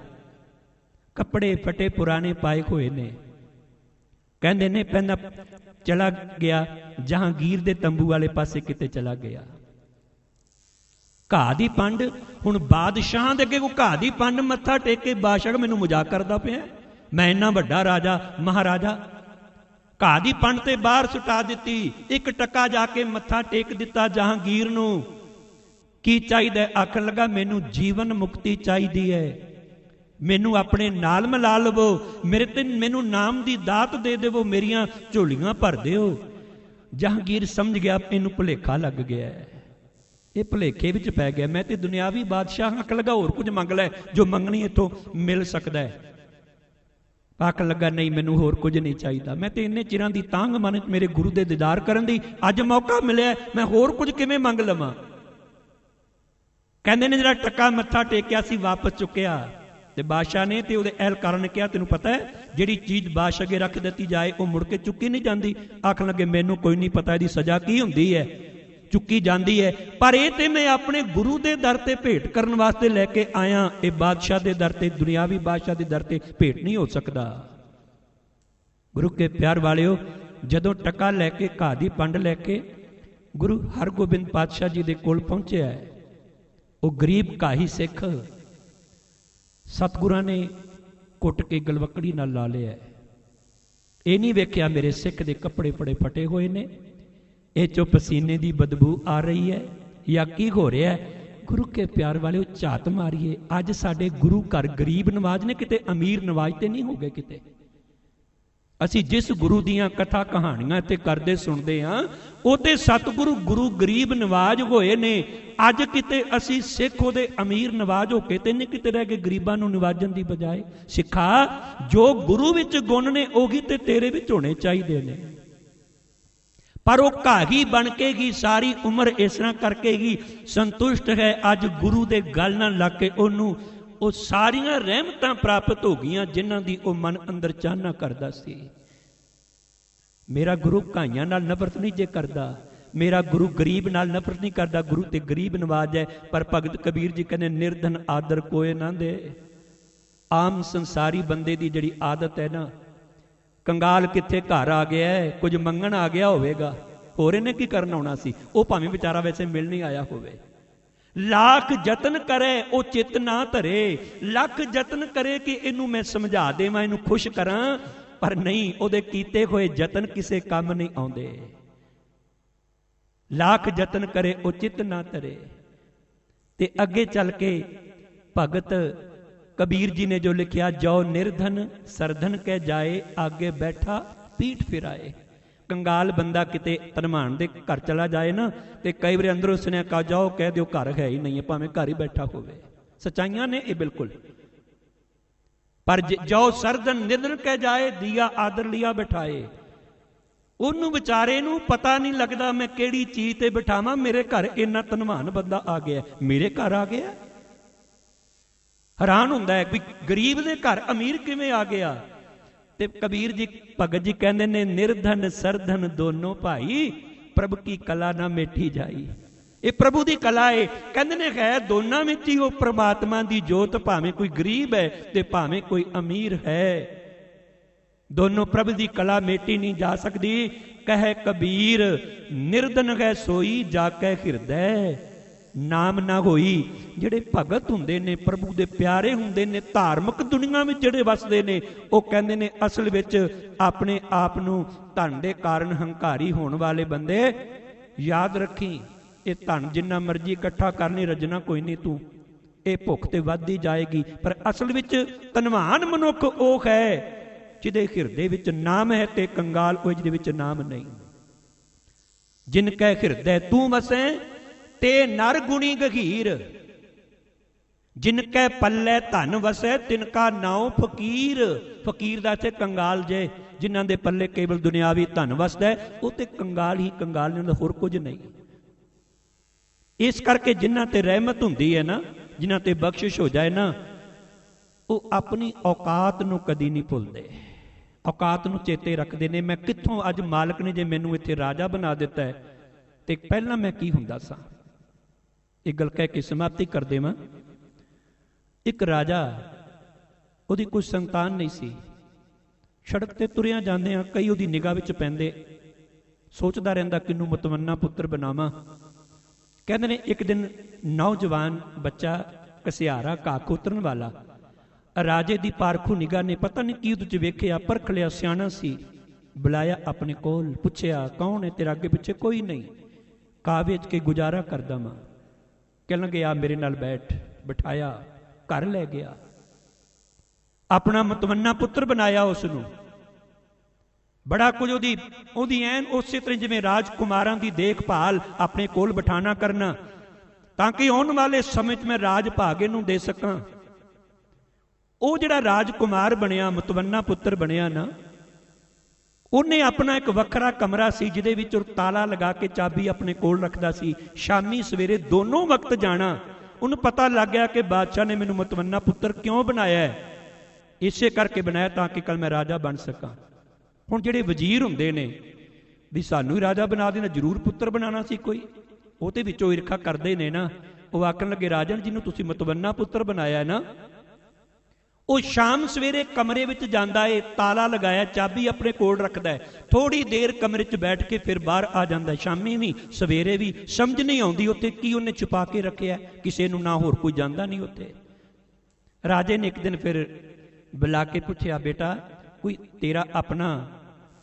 ਕੱਪੜੇ ਫਟੇ ਪੁਰਾਣੇ ਪਾਏ ਹੋਏ ਨੇ। ਕਹਿੰਦੇ ਨੇ ਪਹਿਲਾਂ ਚਲਾ ਗਿਆ ਜਹਾਂਗੀਰ ਦੇ ਤੰਬੂ ਵਾਲੇ ਪਾਸੇ, ਕਿਤੇ ਚਲਾ ਗਿਆ। ਘਾਹ ਦੀ ਪੰਡ, ਹੁਣ ਬਾਦਸ਼ਾਹਾਂ ਦੇ ਅੱਗੇ ਕੋਈ ਘਾਹ ਦੀ ਪੰਡ ਮੱਥਾ ਟੇਕ ਕੇ ਬਾਦਸ਼ਾਹ ਮੈਨੂੰ ਮਜ਼ਾਕ ਕਰਦਾ ਪਿਆ, ਮੈਂ ਇੰਨਾ ਵੱਡਾ ਰਾਜਾ ਮਹਾਰਾਜਾ। ਘਾਹ ਦੀ ਪੰਡ ਤੇ ਬਾਹਰ ਸੁਟਾ ਦਿੱਤੀ, ਇੱਕ ਟੱਕਾ ਜਾ ਕੇ ਮੱਥਾ ਟੇਕ ਦਿੱਤਾ ਜਹਾਂਗੀਰ ਨੂੰ। ਕੀ ਚਾਹੀਦਾ? ਆਖਣ ਲੱਗਾ ਮੈਨੂੰ ਜੀਵਨ ਮੁਕਤੀ ਚਾਹੀਦੀ ਹੈ, ਮੈਨੂੰ ਆਪਣੇ ਨਾਲ ਮਿਲਾ ਲਵੋ, ਮੇਰੇ ਤੇ ਮੈਨੂੰ ਨਾਮ ਦੀ ਦਾਤ ਦੇ ਦੇਵੋ, ਮੇਰੀਆਂ ਝੋਲੀਆਂ ਭਰ ਦਿਓ। ਜਹਾਂਗੀਰ ਸਮਝ ਗਿਆ ਇਹਨੂੰ ਭੁਲੇਖਾ ਲੱਗ ਗਿਆ, ਇਹ ਭੁਲੇਖੇ ਵਿੱਚ ਪੈ ਗਿਆ। ਮੈਂ ਤੇ ਦੁਨਿਆਵੀ ਬਾਦਸ਼ਾਹ, ਆਖਣ ਲੱਗਾ ਹੋਰ ਕੁਝ ਮੰਗ ਲੈ ਜੋ ਮੰਗਣੀ ਇੱਥੋਂ ਮਿਲ ਸਕਦਾ ਹੈ। ਆਖਣ ਲੱਗਾ ਨਹੀਂ, ਮੈਨੂੰ ਹੋਰ ਕੁਝ ਨਹੀਂ ਚਾਹੀਦਾ, ਮੈਂ ਤੇ ਇੰਨੇ ਚਿਰਾਂ ਦੀ ਤਾਂਘ ਮਨ ਮੇਰੇ ਗੁਰੂ ਦੇ ਦੀਦਾਰ ਕਰਨ ਦੀ ਅੱਜ ਮੌਕਾ ਮਿਲਿਆ, ਮੈਂ ਹੋਰ ਕੁਝ ਕਿਵੇਂ ਮੰਗ ਲਵਾਂ। ਕਹਿੰਦੇ ਨੇ ਜਿਹੜਾ ਟੱਕਾ ਮੱਥਾ ਟੇਕਿਆ ਸੀ ਵਾਪਸ ਚੁੱਕਿਆ ਤੇ ਬਾਦਸ਼ਾਹ ਨੇ ਤੇ ਉਹਦੇ ਅਹਿਲਕਾਰਾਂ ਨੇ ਕਿਹਾ ਤੈਨੂੰ ਪਤਾ ਹੈ ਜਿਹੜੀ ਚੀਜ਼ ਬਾਦਸ਼ਾਹ ਅੱਗੇ ਰੱਖ ਦਿੱਤੀ ਜਾਏ ਉਹ ਮੁੜ ਕੇ ਚੁੱਕੀ ਨਹੀਂ ਜਾਂਦੀ। ਆਖਣ ਲੱਗੇ ਮੈਨੂੰ ਕੋਈ ਨਹੀਂ ਪਤਾ ਇਹਦੀ ਸਜ਼ਾ ਕੀ ਹੁੰਦੀ ਹੈ, ਚੁੱਕੀ ਜਾਂਦੀ ਹੈ, ਪਰ ਇਹ ਤੇ ਮੈਂ ਆਪਣੇ ਗੁਰੂ ਦੇ ਦਰ ਤੇ ਭੇਟ ਕਰਨ ਵਾਸਤੇ ਲੈ ਕੇ ਆਇਆ, ਇਹ ਬਾਦਸ਼ਾਹ ਦੇ ਦਰ ਤੇ, ਦੁਨਿਆਵੀ ਬਾਦਸ਼ਾਹ ਦੇ ਦਰ ਤੇ ਭੇਟ ਨਹੀਂ ਹੋ ਸਕਦਾ। ਗੁਰੂ ਕੇ ਪਿਆਰ ਵਾਲਿਓ, ਜਦੋਂ ਟਕਾ ਲੈ ਕੇ ਘਾਹ ਦੀ ਪੰਡ ਲੈ ਕੇ ਗੁਰੂ ਹਰਗੋਬਿੰਦ ਪਾਤਸ਼ਾਹ ਜੀ ਦੇ ਕੋਲ ਪਹੁੰਚਿਆ, ਉਹ ਗਰੀਬ ਘਾਹੀ ਸਿੱਖ ਸਤਿਗੁਰਾਂ ਨੇ ਕੁੱਟ ਕੇ ਗਲਵੱਕੜੀ ਨਾਲ ਲਾ ਲਿਆ। ਇਹ ਨਹੀਂ ਵੇਖਿਆ ਮੇਰੇ ਸਿੱਖ ਦੇ ਕੱਪੜੇ ਬੜੇ ਫਟੇ ਹੋਏ ਨੇ, ਇਹ ਚੋਂ ਪਸੀਨੇ ਦੀ ਬਦਬੂ ਆ ਰਹੀ ਹੈ ਜਾਂ ਕੀ ਹੋ ਰਿਹਾ ਹੈ। ਗੁਰੂ ਕੇ ਪਿਆਰ ਵਾਲਿਓ, ਝਾਤ ਮਾਰੀਏ, ਅੱਜ ਸਾਡੇ ਗੁਰੂ ਘਰ ਗਰੀਬ ਨਵਾਜ ਨੇ, ਕਿਤੇ ਅਮੀਰ ਨਵਾਜ ਤੇ ਨਹੀਂ ਹੋ ਗਏ। ਕਿਤੇ ਅਸੀਂ ਜਿਸ ਗੁਰੂ ਦੀਆਂ ਕਥਾ ਕਹਾਣੀਆਂ ਤੇ ਕਰਦੇ ਸੁਣਦੇ ਹਾਂ, ਉਹ ਤੇ ਸਤਿਗੁਰੂ ਗੁਰੂ ਗਰੀਬ ਨਵਾਜ ਹੋਏ ਨੇ। ਅੱਜ ਕਿਤੇ ਅਸੀਂ ਸਿੱਖ ਉਹਦੇ ਅਮੀਰ ਨਵਾਜ ਹੋ ਕੇ ਤੇ ਨਹੀਂ ਕਿਤੇ ਰਹਿ ਕੇ ਗਰੀਬਾਂ ਨੂੰ ਨਿਵਾਜਣ ਦੀ ਬਜਾਏ। ਸਿੱਖਾ, ਜੋ ਗੁਰੂ ਵਿੱਚ ਗੁਣ ਨੇ ਉਹੀ ਤੇ ਤੇਰੇ ਵਿੱਚ ਹੋਣੇ ਚਾਹੀਦੇ ਨੇ। पर वो घाही बन के ही सारी उम्र इस तरह करके ही संतुष्ट है। अज गुरु दे गल नाल लग के ओनू वो सारियां रहमतां प्राप्त हो गईयां जिन्हां दी वो मन अंदर चाहना करदा सी। मेरा गुरु घाइयां नाल नफरत नहीं जे करदा, मेरा गुरु गरीब नाल नफरत नहीं करदा, गुरु ते गरीब नवाज है। पर भगत कबीर जी कहने निर्धन आदर कोई ना दे। आम संसारी बंदे दी जिहड़ी आदत है ना, कंगाल कित्थे घर आ गया है, कुछ मंगण आ गया होवेगा, होर इहने की करन आउणा सी, वो भावें बेचारा वैसे मिल नहीं आया होवे। लाख जतन करे वो चित ना धरे, लख जतन करे कि इनू मैं समझा देवां, इनू खुश करां, पर नहीं, उहदे कीते होए जतन किसे काम नहीं आउंदे। लाख जतन करे वो चित ना धरे। ते अगे चल के भगत कबीर जी ने जो लिखिया, जो निर्धन सरधन कह जाए, आगे बैठा पीठ फिराए। कंगाल बंदा किते धनवान दे घर चला जाए ना, तो कई बार अंदरों उसने कहा जाओ कह दो घर है ही नहीं है, भावें घर ही बैठा होवे। सच्चाइयां ने ये बिल्कुल। पर जो सरधन निर्धन कह जाए, दिया आदर लिया बिठाए। उन्होंने बेचारे नू पता नहीं लगता मैं केड़ी चीज ते बिठावां, मेरे घर इन्ना धनवान बंदा आ गया, मेरे घर आ गया। हैरान हुंदा है भी गरीब दे घर अमीर किवें आ गया। ते कबीर जी भगत जी कहते ने, निर्धन सरधन दोनों भाई, प्रभु की कला ना मेठी जाई। ये प्रभु की कला है। कहते ने है दोनों में ही वो परमात्मा की जोत, भावें कोई गरीब है ते भावें कोई अमीर है, दोनों प्रभु की कला मेटी नहीं जा सकती। कह कबीर निर्धन है सोई जाके हिरदै नाम ना होई। जिहड़े भगत हुंदे ने, प्रभु दे प्यारे हुंदे ने, धार्मिक दुनिया में जिहड़े वसदे ने, वो कहंदे ने असल विच अपने आप नूं धन दे कारण हंकारी होने वाले बंदे, याद रखी ये धन जिन्ना मर्जी इकट्ठा करनी, रजना कोई नहीं तू, ये भुख ते वधदी जाएगी। पर असल विच धनवान मनुख वो है जिहदे हिरदे विच नाम है, ते कंगाल वो जिहदे विच नाम नहीं। जिन कै हिरदे तू वसै ते नर गुणी गहीर, जिनके पल्ले धन वसै तिनका नाउ फकीर। फकीर दा इत्थे कंगाल जे, जिन्हां दे पल्ले केवल दुनियावी धन वसदा है, वो ते कंगाल ही कंगाल ने, होर कुछ नहीं। इस करके जिन्हां ते रहमत हुंदी है ना, जिन्हां ते बख्शिश हो जाए ना, वो अपनी औकात नूं कदी नहीं भुलदे, औकात नूं चेते रखदे ने। मैं कित्थों अज मालक ने जे मैनूं इत्थे राजा बना दिता है, ते पहलां मैं की हुंदा सां। एक गल कह के समाप्ति कर देवां। एक राजा, उहदी कोई संतान नहीं सी, सड़क ते तुरिया जांदियां कई उहदी निगाह विच पैंदे, सोचदा रहिंदा किनू मतवन्ना पुत्र बनावां। कहंदे ने एक दिन नौजवान बच्चा घसियारा घाह खोतरन वाला, राजे दी पारखू निगाह ने पता नहीं की उहदे च वेखिया, परख लिया, सियाणा सी, बुलाया अपने कोल, पुछया कौन है तेरा, अगे पिछे कोई नहीं, घाह वेच के गुजारा करदा वां। कहन लगे आ मेरे नाल बैठ, बिठाया, घर लै गया, अपना मतवन्ना पुत्र बनाया उसनूं। बड़ा कुछ ओदी ऐन उसे तरह जिवें राजकुमारां दी देखभाल अपने कोल बिठाना करना, ताकि आने वाले समय में राज भागे नूं दे सकां। वो जिहड़ा राजकुमार बनिया, मतवन्ना पुत्र बनिया ना, उन्हें अपना एक वखरा कमरा सी जिहदे विच ताला लगा के चाबी अपने कोल रखदा सी। शामी सवेरे दोनों वक्त जाना। उन्हें पता लग गया कि बादशाह ने मैनूं मतवन्ना पुत्र क्यों बनाया है, इसे करके बनाया ताकि कल मैं राजा बन सकां। हुण जिहड़े वजीर हुंदे ने भी सानूं ही राजा बना देना, जरूर पुत्र बनाना सी कोई, वो ते विचों ईरखा करदे ने ना। वो आखण लगे राजन जिन्हों तुसीं मतवन्ना पुत्र बनाया है ना, वो शाम सवेरे कमरे विच जांदा है, ताला लगाया, चाबी अपने कोल रखदा है, थोड़ी देर कमरे च बैठ के फिर बाहर आ जांदा है, शामी भी सवेरे भी। समझ नहीं आउंदी उत्थे की उन्हें छुपा के रखिया, किसी नूं ना होर कोई जांदा नहीं उत्थे। राजे ने एक दिन फिर बुला के पूछया, बेटा कोई तेरा अपना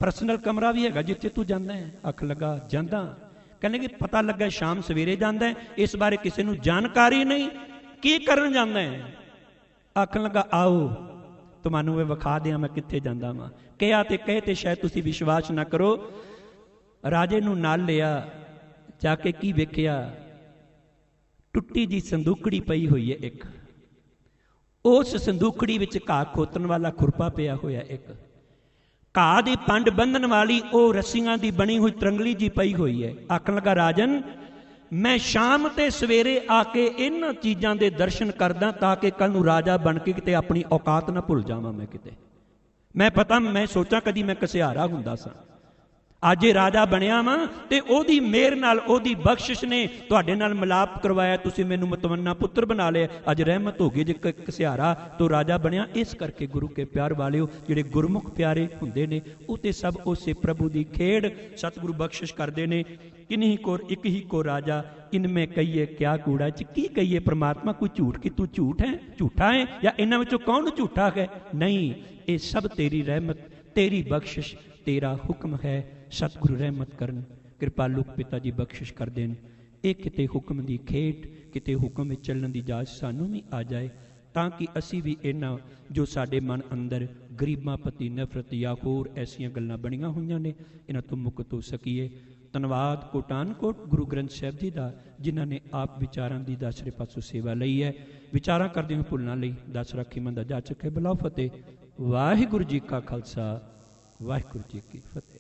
पर्सनल कमरा भी है जिथे तू जांदा है? आख लगा जांदा। कहने कि पता लगा शाम सवेरे जांदा है, इस बारे किसी नूं जानकारी नहीं, की करन जांदा है? आखन लगा आओ तुहानूं मैं विखा दियां मैं कित्थे जांदा वां। कहा ते कहे ते शायद तुसीं विश्वास ना करो। राजे नूं नाल लिया, जाके की वेखिया, टुट्टी जी संदूकड़ी पई हुई है एक, उस संदूकड़ी विच घाह खोतन वाला खुरपा पिया होया एक, ਘਾਹ ਦੀ ਪੰਡ ਬੰਨਣ ਵਾਲੀ ਉਹ ਰੱਸੀਆਂ ਦੀ ਬਣੀ ਹੋਈ ਤਰੰਗਲੀ ਜੀ ਪਈ ਹੋਈ ਹੈ। ਆਖਣ ਲੱਗਾ, ਰਾਜਨ ਮੈਂ ਸ਼ਾਮ ਤੇ ਸਵੇਰੇ ਆ ਕੇ ਇਹਨਾਂ ਚੀਜ਼ਾਂ ਦੇ ਦਰਸ਼ਨ ਕਰਦਾ ਤਾਂ ਕਿ ਕੱਲ ਨੂੰ ਰਾਜਾ ਬਣ ਕੇ ਕਿਤੇ ਆਪਣੀ ਔਕਾਤ ਨਾ ਭੁੱਲ ਜਾਵਾਂ। ਮੈਂ ਸੋਚਾਂ ਕਦੀ ਮੈਂ ਘਸਿਆਰਾ ਹੁੰਦਾ ਸਾਂ, ਅੱਜ ਇਹ ਰਾਜਾ ਬਣਿਆ ਵਾਂ ਤੇ ਉਹਦੀ ਮਿਹਰ ਨਾਲ, ਉਹਦੀ ਬਖਸ਼ਿਸ਼ ਨੇ ਤੁਹਾਡੇ ਨਾਲ ਮਿਲਾਪ ਕਰਵਾਇਆ, ਤੁਸੀਂ ਮੈਨੂੰ ਮਤਵੰਨਾ ਪੁੱਤਰ ਬਣਾ ਲਿਆ, ਅੱਜ ਰਹਿਮਤ ਹੋ ਗਈ ਜੇ ਘਸਿਆਰਾ ਤੋਂ ਰਾਜਾ ਬਣਿਆ। ਇਸ ਕਰਕੇ ਗੁਰੂ ਕੇ ਪਿਆਰ ਵਾਲਿਓ, ਜਿਹੜੇ ਗੁਰਮੁਖ ਪਿਆਰੇ ਹੁੰਦੇ ਨੇ ਉਹ ਤੇ ਸਭ ਉਸੇ ਪ੍ਰਭੂ ਦੀ ਖੇਡ ਸਤਿਗੁਰੂ ਬਖਸ਼ਿਸ਼ ਕਰਦੇ ਨੇ। ਕਿਨਹੀ ਕੋਰ ਇੱਕ ਹੀ ਕੋ ਰਾਜਾ, ਇਨਮੇ ਕਹੀਏ ਕਿਆ ਕੂੜਾ। ਚ ਕੀ ਕਹੀਏ ਪ੍ਰਮਾਤਮਾ, ਕੋਈ ਝੂਠ ਕਿ ਤੂੰ ਝੂਠਾ ਹੈ ਜਾਂ ਇਹਨਾਂ ਵਿੱਚੋਂ ਕੌਣ ਝੂਠਾ ਹੈ? ਨਹੀਂ, ਇਹ ਸਭ ਤੇਰੀ ਰਹਿਮਤ, ਤੇਰੀ ਬਖਸ਼ਿਸ਼, ਤੇਰਾ ਹੁਕਮ ਹੈ। ਸਤਿਗੁਰੂ ਰਹਿਮਤ ਕਰਨ, ਕਿਰਪਾਲੂ ਪਿਤਾ ਜੀ ਬਖਸ਼ਿਸ਼ ਕਰਦੇ ਨੇ। ਇਹ ਕਿਤੇ ਹੁਕਮ ਦੀ ਖੇਡ, ਕਿਤੇ ਹੁਕਮ ਵਿੱਚ ਚੱਲਣ ਦੀ ਜਾਚ ਸਾਨੂੰ ਵੀ ਆ ਜਾਏ, ਤਾਂ ਕਿ ਅਸੀਂ ਵੀ ਇਹਨਾਂ ਜੋ ਸਾਡੇ ਮਨ ਅੰਦਰ ਗਰੀਬਾਂ ਪ੍ਰਤੀ ਨਫ਼ਰਤ ਜਾਂ ਹੋਰ ਐਸੀਆਂ ਗੱਲਾਂ ਬਣੀਆਂ ਹੋਈਆਂ ਨੇ, ਇਹਨਾਂ ਤੋਂ ਮੁਕਤ ਹੋ ਸਕੀਏ। ਧੰਨਵਾਦ ਕੋਟਾਨ ਕੋਟ ਗੁਰੂ ਗ੍ਰੰਥ ਸਾਹਿਬ ਜੀ ਦਾ, ਜਿਨ੍ਹਾਂ ਨੇ ਆਪ ਵਿਚਾਰਾਂ ਦੀ ਦਸਰੇ ਪਾਸੋਂ ਸੇਵਾ ਲਈ ਹੈ। ਵਿਚਾਰਾਂ ਕਰਦੇ ਹੋਏ ਭੁੱਲਣਾ ਲਈ ਦਸ ਰਾਖੀ ਮੰਦਾ ਜਾ ਚੁੱਕੇ। ਬੁਲਾਓ ਫਤਿਹ। ਵਾਹਿਗੁਰੂ ਜੀ ਕਾ ਖਾਲਸਾ, ਵਾਹਿਗੁਰੂ ਜੀ ਕੀ ਫਤਿਹ।